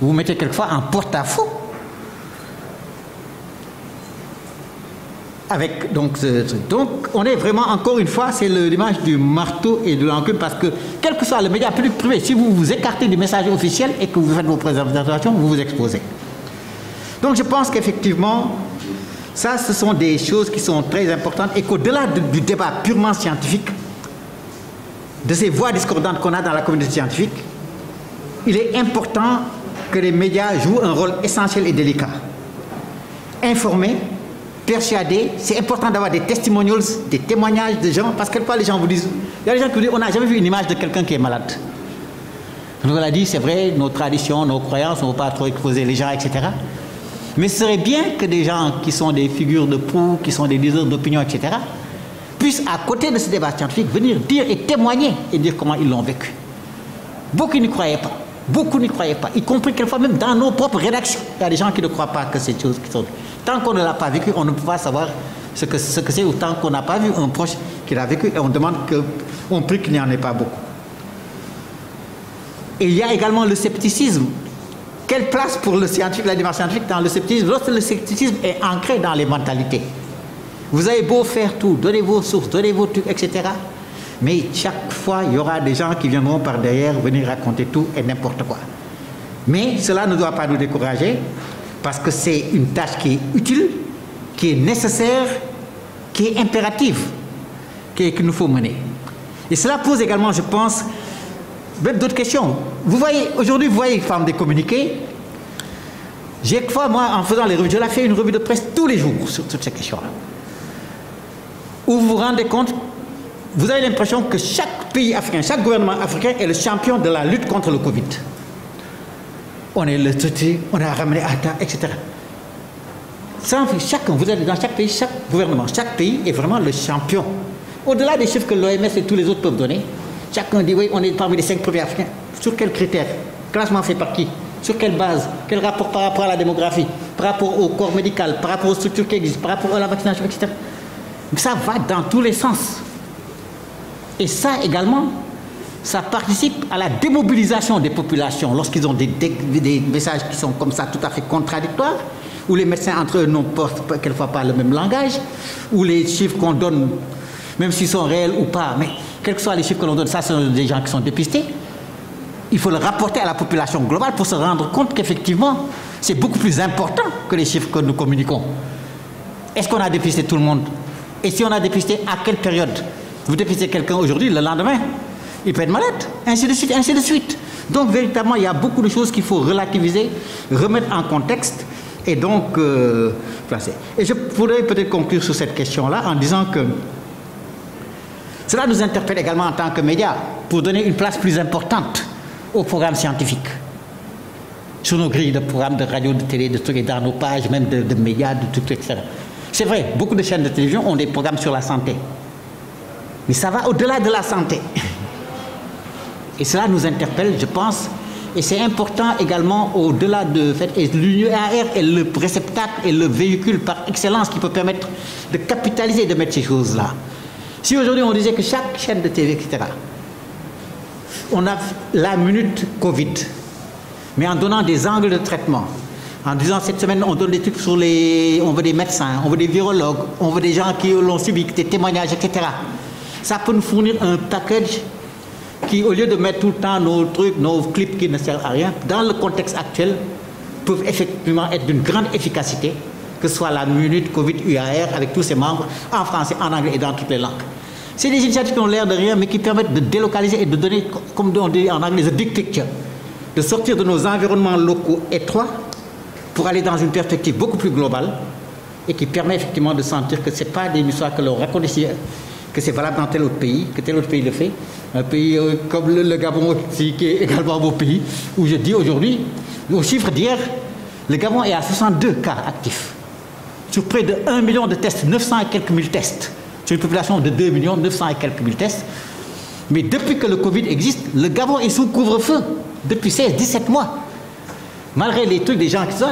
Vous mettez quelquefois en porte-à-faux. Avec, donc on est vraiment, encore une fois, c'est l'image du marteau et de l'enclume, parce que quel que soit le média public privé, si vous vous écartez du message officiel et que vous faites vos présentations, vous vous exposez. Donc je pense qu'effectivement, ça, ce sont des choses qui sont très importantes et qu'au-delà du débat purement scientifique, de ces voix discordantes qu'on a dans la communauté scientifique, il est important que les médias jouent un rôle essentiel et délicat. Informer, persuader, c'est important d'avoir des testimonials, des témoignages de gens, parce que quelquefois les gens vous disent, il y a des gens qui vous disent, on n'a jamais vu une image de quelqu'un qui est malade. On nous a dit, c'est vrai, nos traditions, nos croyances, on ne veut pas trop exposer les gens, etc. Mais ce serait bien que des gens qui sont des figures de proue, qui sont des leaders d'opinion, etc., puissent, à côté de ce débat scientifique, venir dire et témoigner et dire comment ils l'ont vécu. Beaucoup n'y croyaient pas. Beaucoup n'y croyaient pas, y compris quelquefois même dans nos propres rédactions. Il y a des gens qui ne croient pas que ces choses qui sont... Tant qu'on ne l'a pas vécu, on ne peut pas savoir ce que c'est, ou tant qu'on n'a pas vu un proche qui l'a vécu, et on demande on prie qu'il n'y en ait pas beaucoup. Et il y a également le scepticisme. Quelle place pour le scientifique, la démarche scientifique dans le scepticisme, lorsque le scepticisme est ancré dans les mentalités? Vous avez beau faire tout, donnez vos sources, donnez vos trucs, etc. Mais chaque fois, il y aura des gens qui viendront par derrière venir raconter tout et n'importe quoi. Mais cela ne doit pas nous décourager, parce que c'est une tâche qui est utile, qui est nécessaire, qui est impérative, qu'il nous faut mener. Et cela pose également, je pense, même d'autres questions. Vous voyez, aujourd'hui, vous voyez, forme des communiqués. Quelquefois, moi, en faisant les revues, je fais une revue de presse tous les jours sur toutes ces questions-là. Où vous vous rendez compte, vous avez l'impression que chaque pays africain, chaque gouvernement africain est le champion de la lutte contre le Covid. On est le traité, on a ramené Atta, etc. Chacun, vous êtes dans chaque pays, chaque gouvernement, chaque pays est vraiment le champion. Au-delà des chiffres que l'OMS et tous les autres peuvent donner, chacun dit oui, on est parmi les 5 premiers africains. Sur quels critères? Classement fait par qui? Sur quelle base? Quel rapport par rapport à la démographie? Par rapport au corps médical? Par rapport aux structures qui existent? Par rapport à la vaccination, etc. Ça va dans tous les sens. Et ça également, ça participe à la démobilisation des populations lorsqu'ils ont des messages qui sont comme ça tout à fait contradictoires, où les médecins entre eux n'ont quelquefois pas le même langage, où les chiffres qu'on donne, même s'ils sont réels ou pas, mais quels que soient les chiffres que l'on donne, ça sont des gens qui sont dépistés. Il faut le rapporter à la population globale pour se rendre compte qu'effectivement, c'est beaucoup plus important que les chiffres que nous communiquons. Est-ce qu'on a dépisté tout le monde? Et si on a dépisté, à quelle période? Vous dépistez quelqu'un aujourd'hui, le lendemain, il peut être malade, ainsi de suite, ainsi de suite. Donc, véritablement, il y a beaucoup de choses qu'il faut relativiser, remettre en contexte et donc placer. Et je pourrais peut-être conclure sur cette question-là en disant que cela nous interpelle également en tant que médias pour donner une place plus importante aux programmes scientifiques. Sur nos grilles de programmes de radio, de télé, de trucs, et dans nos pages, même de médias, de tout, etc. C'est vrai, beaucoup de chaînes de télévision ont des programmes sur la santé. Mais ça va au-delà de la santé. Et cela nous interpelle, je pense, et c'est important également au-delà de fait. Et l'UAR est le réceptacle et le véhicule par excellence qui peut permettre de capitaliser, de mettre ces choses-là. Si aujourd'hui on disait que chaque chaîne de TV, etc., on a la minute Covid, mais en donnant des angles de traitement, en disant cette semaine on donne des trucs sur les... On veut des médecins, on veut des virologues, on veut des gens qui l'ont subi, des témoignages, etc. Ça peut nous fournir un package qui, au lieu de mettre tout le temps nos trucs, nos clips qui ne servent à rien, dans le contexte actuel, peuvent effectivement être d'une grande efficacité, que ce soit la minute Covid UAR avec tous ses membres, en français, en anglais et dans toutes les langues. C'est des initiatives qui ont l'air de rien, mais qui permettent de délocaliser et de donner, comme on dit en anglais, the big picture, de sortir de nos environnements locaux étroits pour aller dans une perspective beaucoup plus globale et qui permet effectivement de sentir que ce n'est pas des histoires que l'on raconte ici, que c'est valable dans tel autre pays, que tel autre pays le fait. Un pays comme le Gabon aussi, qui est également un beau pays, où je dis aujourd'hui, au chiffre d'hier, le Gabon est à 62 cas actifs. Sur près de 1 million de tests, 900 et quelques mille tests. Sur une population de 2 millions, 900 et quelques mille tests. Mais depuis que le Covid existe, le Gabon est sous couvre-feu depuis 16-17 mois. Malgré les trucs des gens qui sont...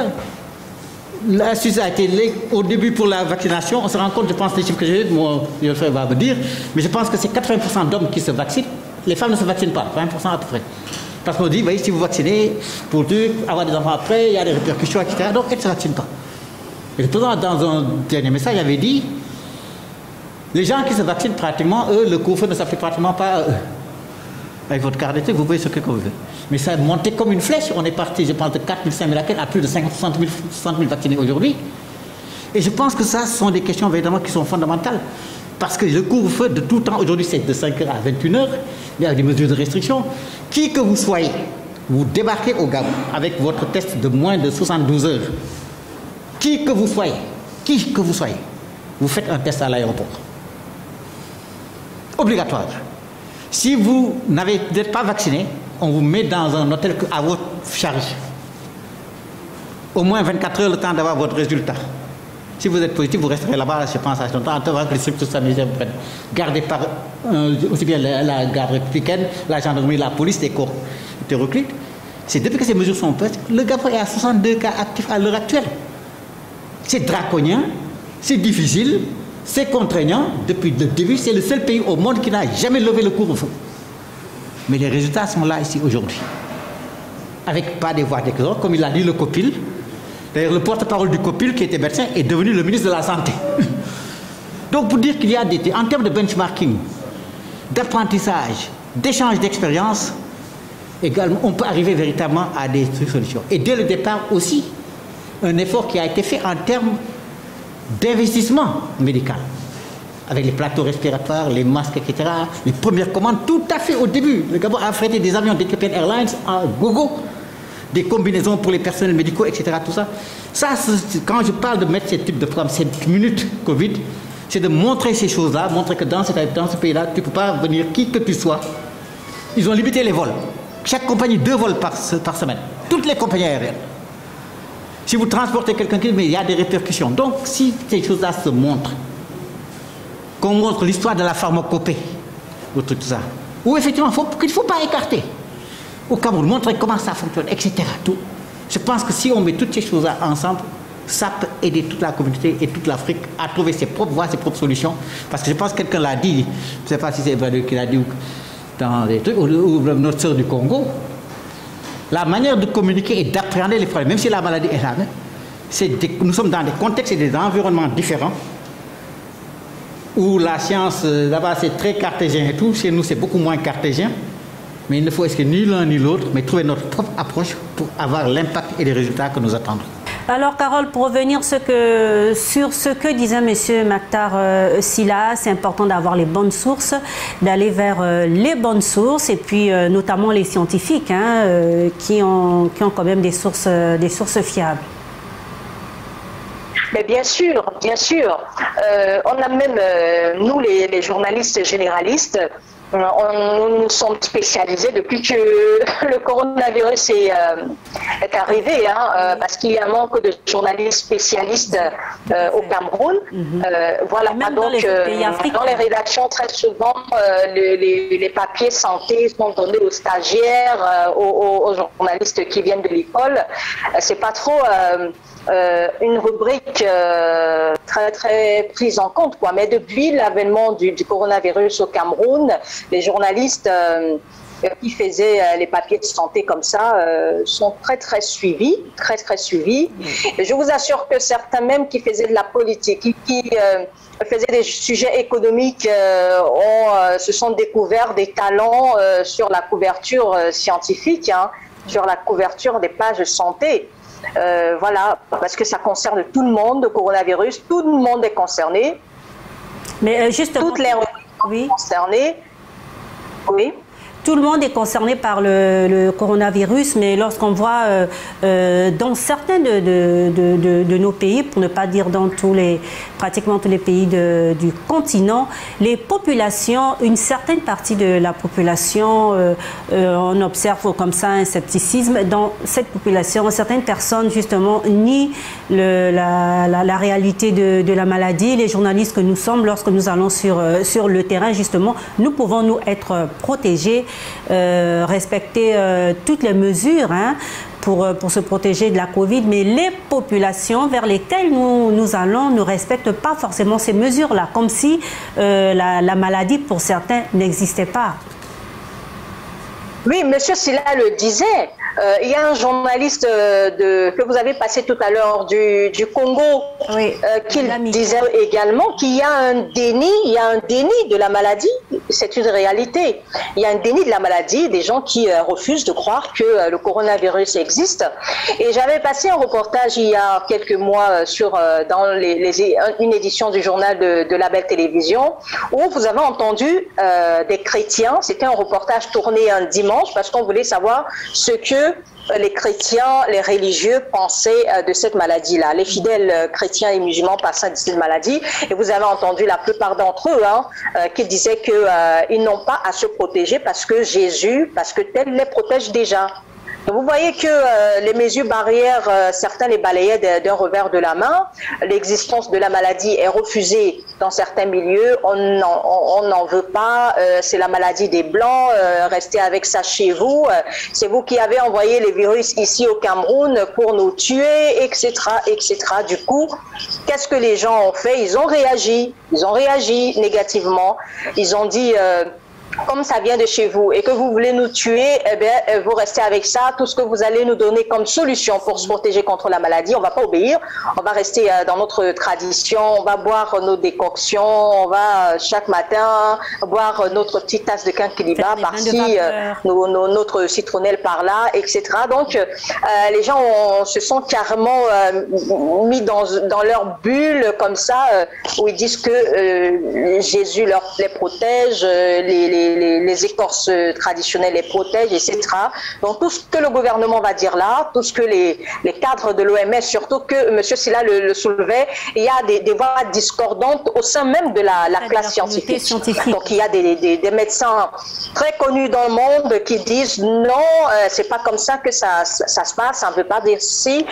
La Suisse a été au début pour la vaccination. On se rend compte, je pense, des chiffres que j'ai, mon frère va me dire, mais je pense que c'est 80% d'hommes qui se vaccinent. Les femmes ne se vaccinent pas, 20% à peu près. Parce qu'on dit, voyez, si vous vaccinez, pour avoir des enfants après, il y a des répercussions, etc. Donc, elles ne se vaccinent pas. Et le président, dans un dernier message, avait dit, les gens qui se vaccinent pratiquement, eux, le couvre-feu ne s'applique pratiquement pas à eux. Avec votre carte d'identité, vous pouvez ce que vous voulez. Mais ça a monté comme une flèche. On est parti, je pense, de 4 000, 5 000 à plus de 60 000 vaccinés aujourd'hui. Et je pense que ça, ce sont des questions évidemment qui sont fondamentales. Parce que le couvre-feu de tout temps, aujourd'hui, c'est de 5h à 21h. Il y a des mesures de restriction. Qui que vous soyez, vous débarquez au Gabon avec votre test de moins de 72 heures. Qui que vous soyez, vous faites un test à l'aéroport. Obligatoire. Si vous n'êtes pas vacciné, on vous met dans un hôtel à votre charge. Au moins 24 heures le temps d'avoir votre résultat. Si vous êtes positif, vous resterez là-bas, je pense, à ce temps, avant que les structures sanitaires vous prennent. Gardés par aussi bien la garde républicaine, la gendarmerie, la police, les corps hétéroclites. C'est depuis que ces mesures sont prises, le Gabon est à 62 cas actifs à l'heure actuelle. C'est draconien, c'est difficile, c'est contraignant. Depuis le début, c'est le seul pays au monde qui n'a jamais levé le couvre-feu. Mais les résultats sont là, ici, aujourd'hui. Avec pas des voix d'écran, comme il a dit le COPIL. D'ailleurs, le porte-parole du COPIL, qui était médecin, est devenu le ministre de la Santé. Donc, pour dire qu'il y a en termes de benchmarking, d'apprentissage, d'échange d'expérience, également, on peut arriver véritablement à des solutions. Et dès le départ aussi, un effort qui a été fait en termes d'investissement médical. Avec les plateaux respiratoires, les masques, etc. Les premières commandes, tout à fait au début. Le Gabon a affrété des avions d'Ethiopian Airlines en gogo, des combinaisons pour les personnels médicaux, etc. Tout ça. Ça, quand je parle de mettre ce type de programme, cette minute Covid, c'est de montrer ces choses-là, montrer que dans ce pays-là, tu ne peux pas venir qui que tu sois. Ils ont limité les vols. Chaque compagnie, 2 vols par semaine. Toutes les compagnies aériennes. Si vous transportez quelqu'un, mais il y a des répercussions. Donc, si ces choses-là se montrent, qu'on montre l'histoire de la pharmacopée, ou tout ça, ou effectivement, qu'il ne faut pas écarter. Au Cameroun, montrer comment ça fonctionne, etc. Tout. Je pense que si on met toutes ces choses-là ensemble, ça peut aider toute la communauté et toute l'Afrique à trouver ses propres voies, ses propres solutions. Parce que je pense que quelqu'un l'a dit, je ne sais pas si c'est Emmanuel qui l'a dit dans des trucs, ou notre sœur du Congo, la manière de communiquer et d'appréhender les problèmes, même si la maladie est là, nous sommes dans des contextes et des environnements différents, où la science, là-bas, c'est très cartésien et tout. Chez nous, c'est beaucoup moins cartésien. Mais il ne faut esquisser ni l'un ni l'autre, mais trouver notre propre approche pour avoir l'impact et les résultats que nous attendons. Alors, Carole, pour revenir sur ce que disait M. Mactar Sylla, c'est important d'avoir les bonnes sources, d'aller vers les bonnes sources, et puis notamment les scientifiques, qui ont quand même des sources fiables. Mais bien sûr, bien sûr. On a même, nous les journalistes généralistes, nous nous sommes spécialisés depuis que le coronavirus est arrivé, parce qu'il y a un manque de journalistes spécialistes au Cameroun. Voilà, donc dans les rédactions, très souvent, les papiers santé sont donnés aux stagiaires, aux journalistes qui viennent de l'école. C'est pas trop une rubrique très très prise en compte, quoi. Mais depuis l'avènement du coronavirus au Cameroun, les journalistes qui faisaient les papiers de santé comme ça sont très très suivis, très très suivis. Et je vous assure que certains même qui faisaient de la politique, qui faisaient des sujets économiques, se sont découverts des talents sur la couverture scientifique, sur la couverture des pages de santé. Voilà, parce que ça concerne tout le monde, le coronavirus, tout le monde est concerné. Mais justement, toutes les rubriques sont concernées. Oui. tout le monde est concerné par le coronavirus, mais lorsqu'on voit dans certains de nos pays, pour ne pas dire dans pratiquement tous les pays du continent, les populations, une certaine partie de la population, on observe comme ça un scepticisme. Dans cette population, certaines personnes justement nient la réalité de la maladie. Les journalistes que nous sommes, lorsque nous allons sur le terrain, justement, nous pouvons nous être protégés, respecter toutes les mesures pour se protéger de la Covid, mais les populations vers lesquelles nous allons ne respectent pas forcément ces mesures-là, comme si la maladie pour certains n'existait pas. Oui, M. Sylla le disait. Il y a un journaliste que vous avez passé tout à l'heure du Congo, oui, qui disait également qu'il y a un déni, de la maladie. C'est une réalité. Il y a un déni de la maladie, des gens qui refusent de croire que le coronavirus existe. Et j'avais passé un reportage il y a quelques mois dans une édition du journal de la Belle Télévision, où vous avez entendu des chrétiens. C'était un reportage tourné un dimanche parce qu'on voulait savoir ce que les chrétiens, les religieux pensaient de cette maladie-là. Les fidèles chrétiens et musulmans passaient de cette maladie. Et vous avez entendu la plupart d'entre eux qui disaient qu'ils n'ont pas à se protéger parce que tel les protège déjà. Donc vous voyez que les mesures barrières, certains les balayaient d'un revers de la main. L'existence de la maladie est refusée dans certains milieux. On n'en veut pas. C'est la maladie des Blancs. Restez avec ça chez vous. C'est vous qui avez envoyé les virus ici au Cameroun pour nous tuer, etc., etc. Du coup, qu'est-ce que les gens ont fait? Ils ont réagi. Ils ont réagi négativement. Ils ont dit... comme ça vient de chez vous et que vous voulez nous tuer, eh bien, vous restez avec ça. Tout ce que vous allez nous donner comme solution pour se protéger contre la maladie, on ne va pas obéir. On va rester dans notre tradition. On va boire nos décoctions. On va chaque matin boire notre petite tasse de quinquilibre par-ci, notre citronnelle par-là, etc. Donc, les gens se sont carrément mis dans leur bulle comme ça, où ils disent que Jésus les protège, les écorces traditionnelles les protègent, etc. Donc tout ce que le gouvernement va dire là, tout ce que les cadres de l'OMS, surtout que M. Sylla le soulevait, il y a des voix discordantes au sein même de la classe scientifique. Donc il y a des médecins très connus dans le monde qui disent non, c'est pas comme ça que ça se passe, ça ne veut pas dire si.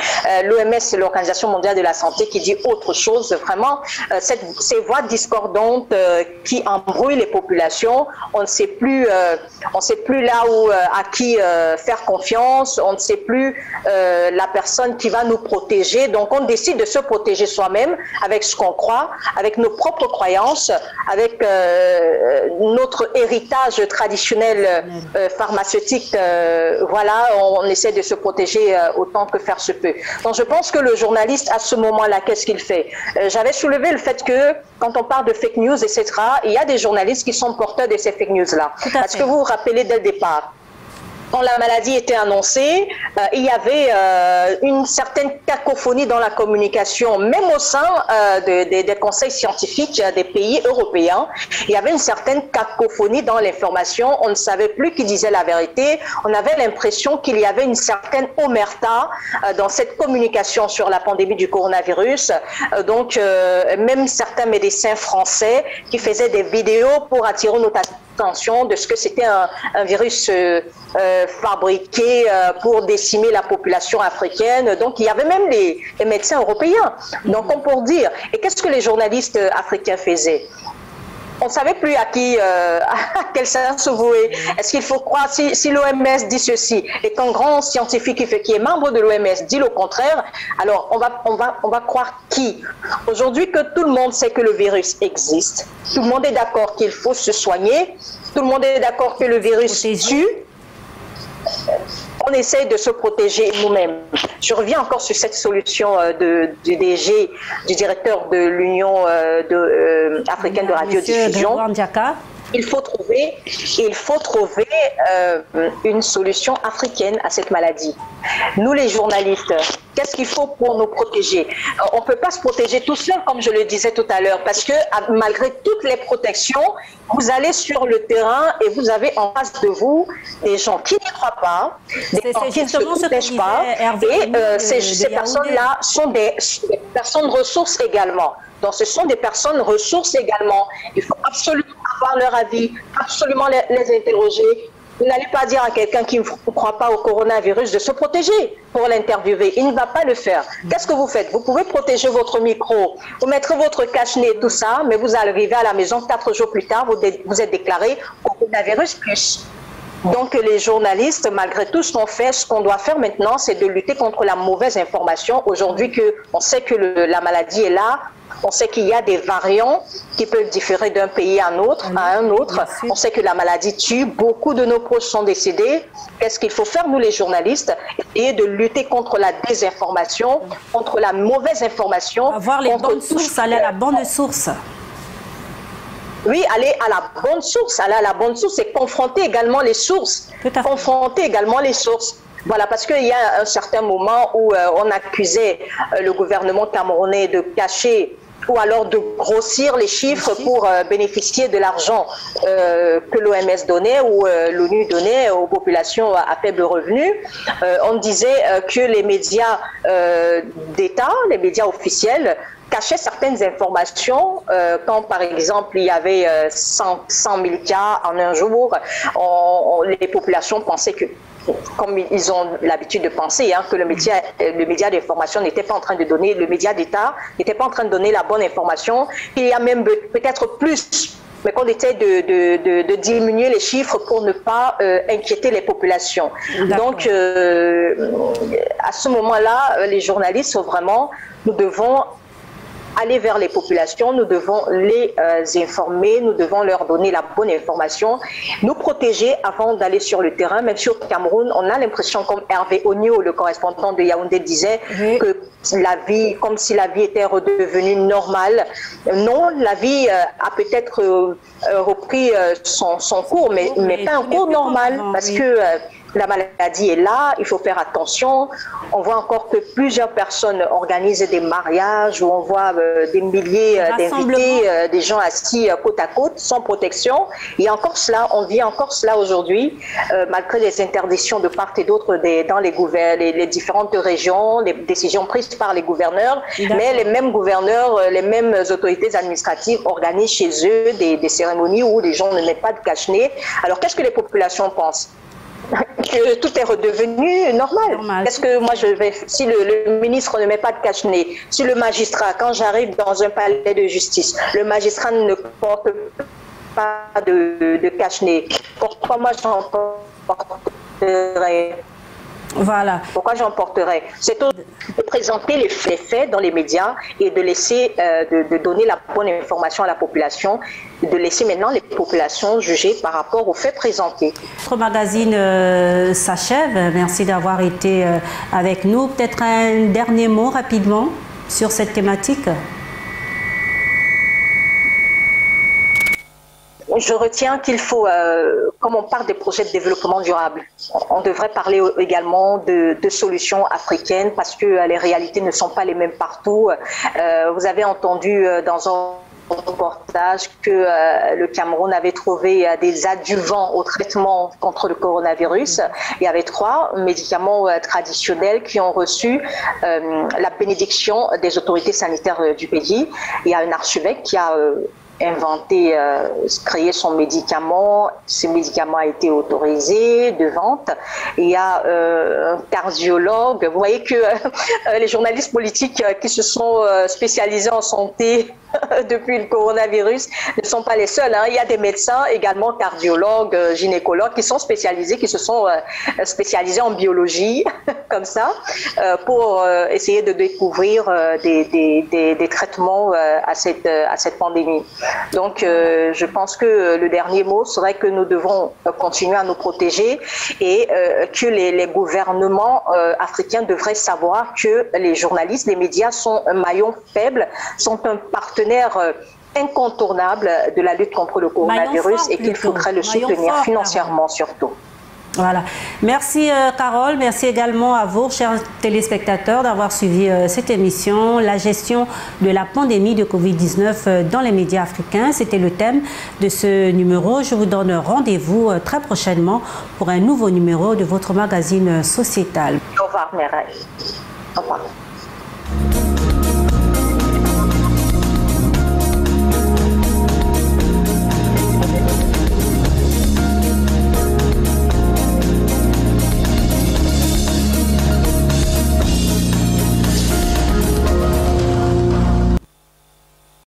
L'OMS, c'est l'Organisation mondiale de la santé, qui dit autre chose. Vraiment, ces voix discordantes qui embrouillent les populations. On ne sait plus là où à qui faire confiance, on ne sait plus la personne qui va nous protéger. Donc on décide de se protéger soi-même avec ce qu'on croit, avec nos propres croyances, avec notre héritage traditionnel pharmaceutique. Voilà, on essaie de se protéger autant que faire se peut. Donc je pense que le journaliste à ce moment-là, qu'est-ce qu'il fait? J'avais soulevé le fait que quand on parle de fake news, etc., il y a des journalistes qui sont porteurs de ces fake news-là. Parce que vous vous rappelez dès le départ, quand la maladie était annoncée, il y avait une certaine cacophonie dans la communication, même au sein des conseils scientifiques des pays européens. Il y avait une certaine cacophonie dans l'information. On ne savait plus qui disait la vérité. On avait l'impression qu'il y avait une certaine omerta dans cette communication sur la pandémie du coronavirus. Donc, même certains médecins français qui faisaient des vidéos pour attirer notre attention de ce que c'était un virus fabriqué pour décimer la population africaine. Donc il y avait même les médecins européens. Donc on peut dire, et qu'est-ce que les journalistes africains faisaient? On ne savait plus à quel sens se vouer. Est-ce qu'il faut croire, si l'OMS dit ceci, et qu'un grand scientifique qui est membre de l'OMS dit le contraire, alors on va croire qui? Aujourd'hui que tout le monde sait que le virus existe, tout le monde est d'accord qu'il faut se soigner, tout le monde est d'accord que le virus tue, on essaye de se protéger nous-mêmes. Je reviens encore sur cette solution du DG, du directeur de l'Union africaine de radiodiffusion. il faut trouver une solution africaine à cette maladie. Nous, les journalistes, qu'est-ce qu'il faut pour nous protéger? On ne peut pas se protéger tout seul, comme je le disais tout à l'heure, parce que malgré toutes les protections, vous allez sur le terrain et vous avez en face de vous des gens qui n'y croient pas, des gens qui ne se protègent pas, et ces personnes-là sont des personnes ressources également. Donc ce sont des personnes ressources également. Il faut absolument avoir leur avis, absolument les interroger. Vous n'allez pas dire à quelqu'un qui ne croit pas au coronavirus de se protéger pour l'interviewer. Il ne va pas le faire. Qu'est-ce que vous faites? Vous pouvez protéger votre micro, vous mettrez votre cache-nez, tout ça, mais vous arrivez à la maison 4 jours plus tard, vous êtes déclaré coronavirus plus. Donc les journalistes, malgré tout ce qu'on fait, ce qu'on doit faire maintenant, c'est de lutter contre la mauvaise information. Aujourd'hui, on sait que la maladie est là, on sait qu'il y a des variants qui peuvent différer d'un pays à un autre. On sait que la maladie tue, beaucoup de nos proches sont décédés. Qu'est-ce qu'il faut faire, nous les journalistes? Essayer de lutter contre la désinformation, contre la mauvaise information. Avoir les bonnes sources, aller à la bonne source. Oui, aller à la bonne source. Aller à la bonne source, c'est confronter également les sources. Confronter également les sources. Voilà, parce qu'il y a un certain moment où on accusait le gouvernement camerounais de cacher ou alors de grossir les chiffres pour bénéficier de l'argent que l'OMS donnait ou l'ONU donnait aux populations à faible revenu. On disait que les médias d'État, les médias officiels, cachaient certaines informations. Quand par exemple il y avait 100 000 cas en un jour, les populations pensaient que, comme ils ont l'habitude de penser, que le média d'information n'était pas en train de donner, le média d'État n'était pas en train de donner la bonne information. Il y a même peut-être plus, mais qu'on essaie de diminuer les chiffres pour ne pas inquiéter les populations. Donc, à ce moment-là, les journalistes, vraiment, nous devons aller vers les populations, nous devons les informer, nous devons leur donner la bonne information, nous protéger avant d'aller sur le terrain. Même si au Cameroun, on a l'impression, comme Hervé Onio, le correspondant de Yaoundé, disait, que la vie, comme si la vie était redevenue normale. Non, la vie a peut-être repris son cours, mais pas un cours normal, parce que la maladie est là, il faut faire attention. On voit encore que plusieurs personnes organisent des mariages où on voit des milliers d'invités, des gens assis côte à côte, sans protection. Et encore cela, on vit encore cela aujourd'hui, malgré les interdictions de part et d'autre dans les différentes régions, les décisions prises par les gouverneurs. Mais les mêmes gouverneurs, les mêmes autorités administratives organisent chez eux des cérémonies où les gens ne mettent pas de cache-nez. Alors qu'est-ce que les populations pensent? Que tout est redevenu normal. Est-ce que moi si le ministre ne met pas de cache-nez, si le magistrat, quand j'arrive dans un palais de justice, le magistrat ne porte pas de cache-nez, pourquoi moi j'en porterais? Voilà. Pourquoi j'emporterai? C'est de présenter les faits dans les médias et de laisser, de donner la bonne information à la population, de laisser maintenant les populations juger par rapport aux faits présentés. Notre magazine s'achève. Merci d'avoir été avec nous. Peut-être un dernier mot rapidement sur cette thématique. Je retiens qu'il faut, comme on parle des projets de développement durable, on devrait parler également de solutions africaines parce que les réalités ne sont pas les mêmes partout. Vous avez entendu dans un reportage que le Cameroun avait trouvé des adjuvants au traitement contre le coronavirus. Il y avait 3 médicaments traditionnels qui ont reçu la bénédiction des autorités sanitaires du pays. Il y a un archevêque qui a inventé, créé son médicament. Ce médicament a été autorisé de vente. Il y a un cardiologue. Vous voyez que les journalistes politiques qui se sont spécialisés en santé depuis le coronavirus ne sont pas les seuls. Il y a des médecins également, cardiologues, gynécologues qui sont spécialisés, qui se sont spécialisés en biologie, comme ça, pour essayer de découvrir des traitements à cette pandémie. Donc, je pense que le dernier mot serait que nous devons continuer à nous protéger et que les gouvernements africains devraient savoir que les journalistes, les médias sont un maillon faible, sont un partenaire incontournable de la lutte contre le coronavirus et qu'il faudrait le soutenir financièrement surtout. Voilà. Merci Carole, merci également à vous, chers téléspectateurs, d'avoir suivi cette émission, la gestion de la pandémie de Covid-19 dans les médias africains. C'était le thème de ce numéro. Je vous donne rendez-vous très prochainement pour un nouveau numéro de votre magazine sociétal. Au revoir, Mireille. Au revoir.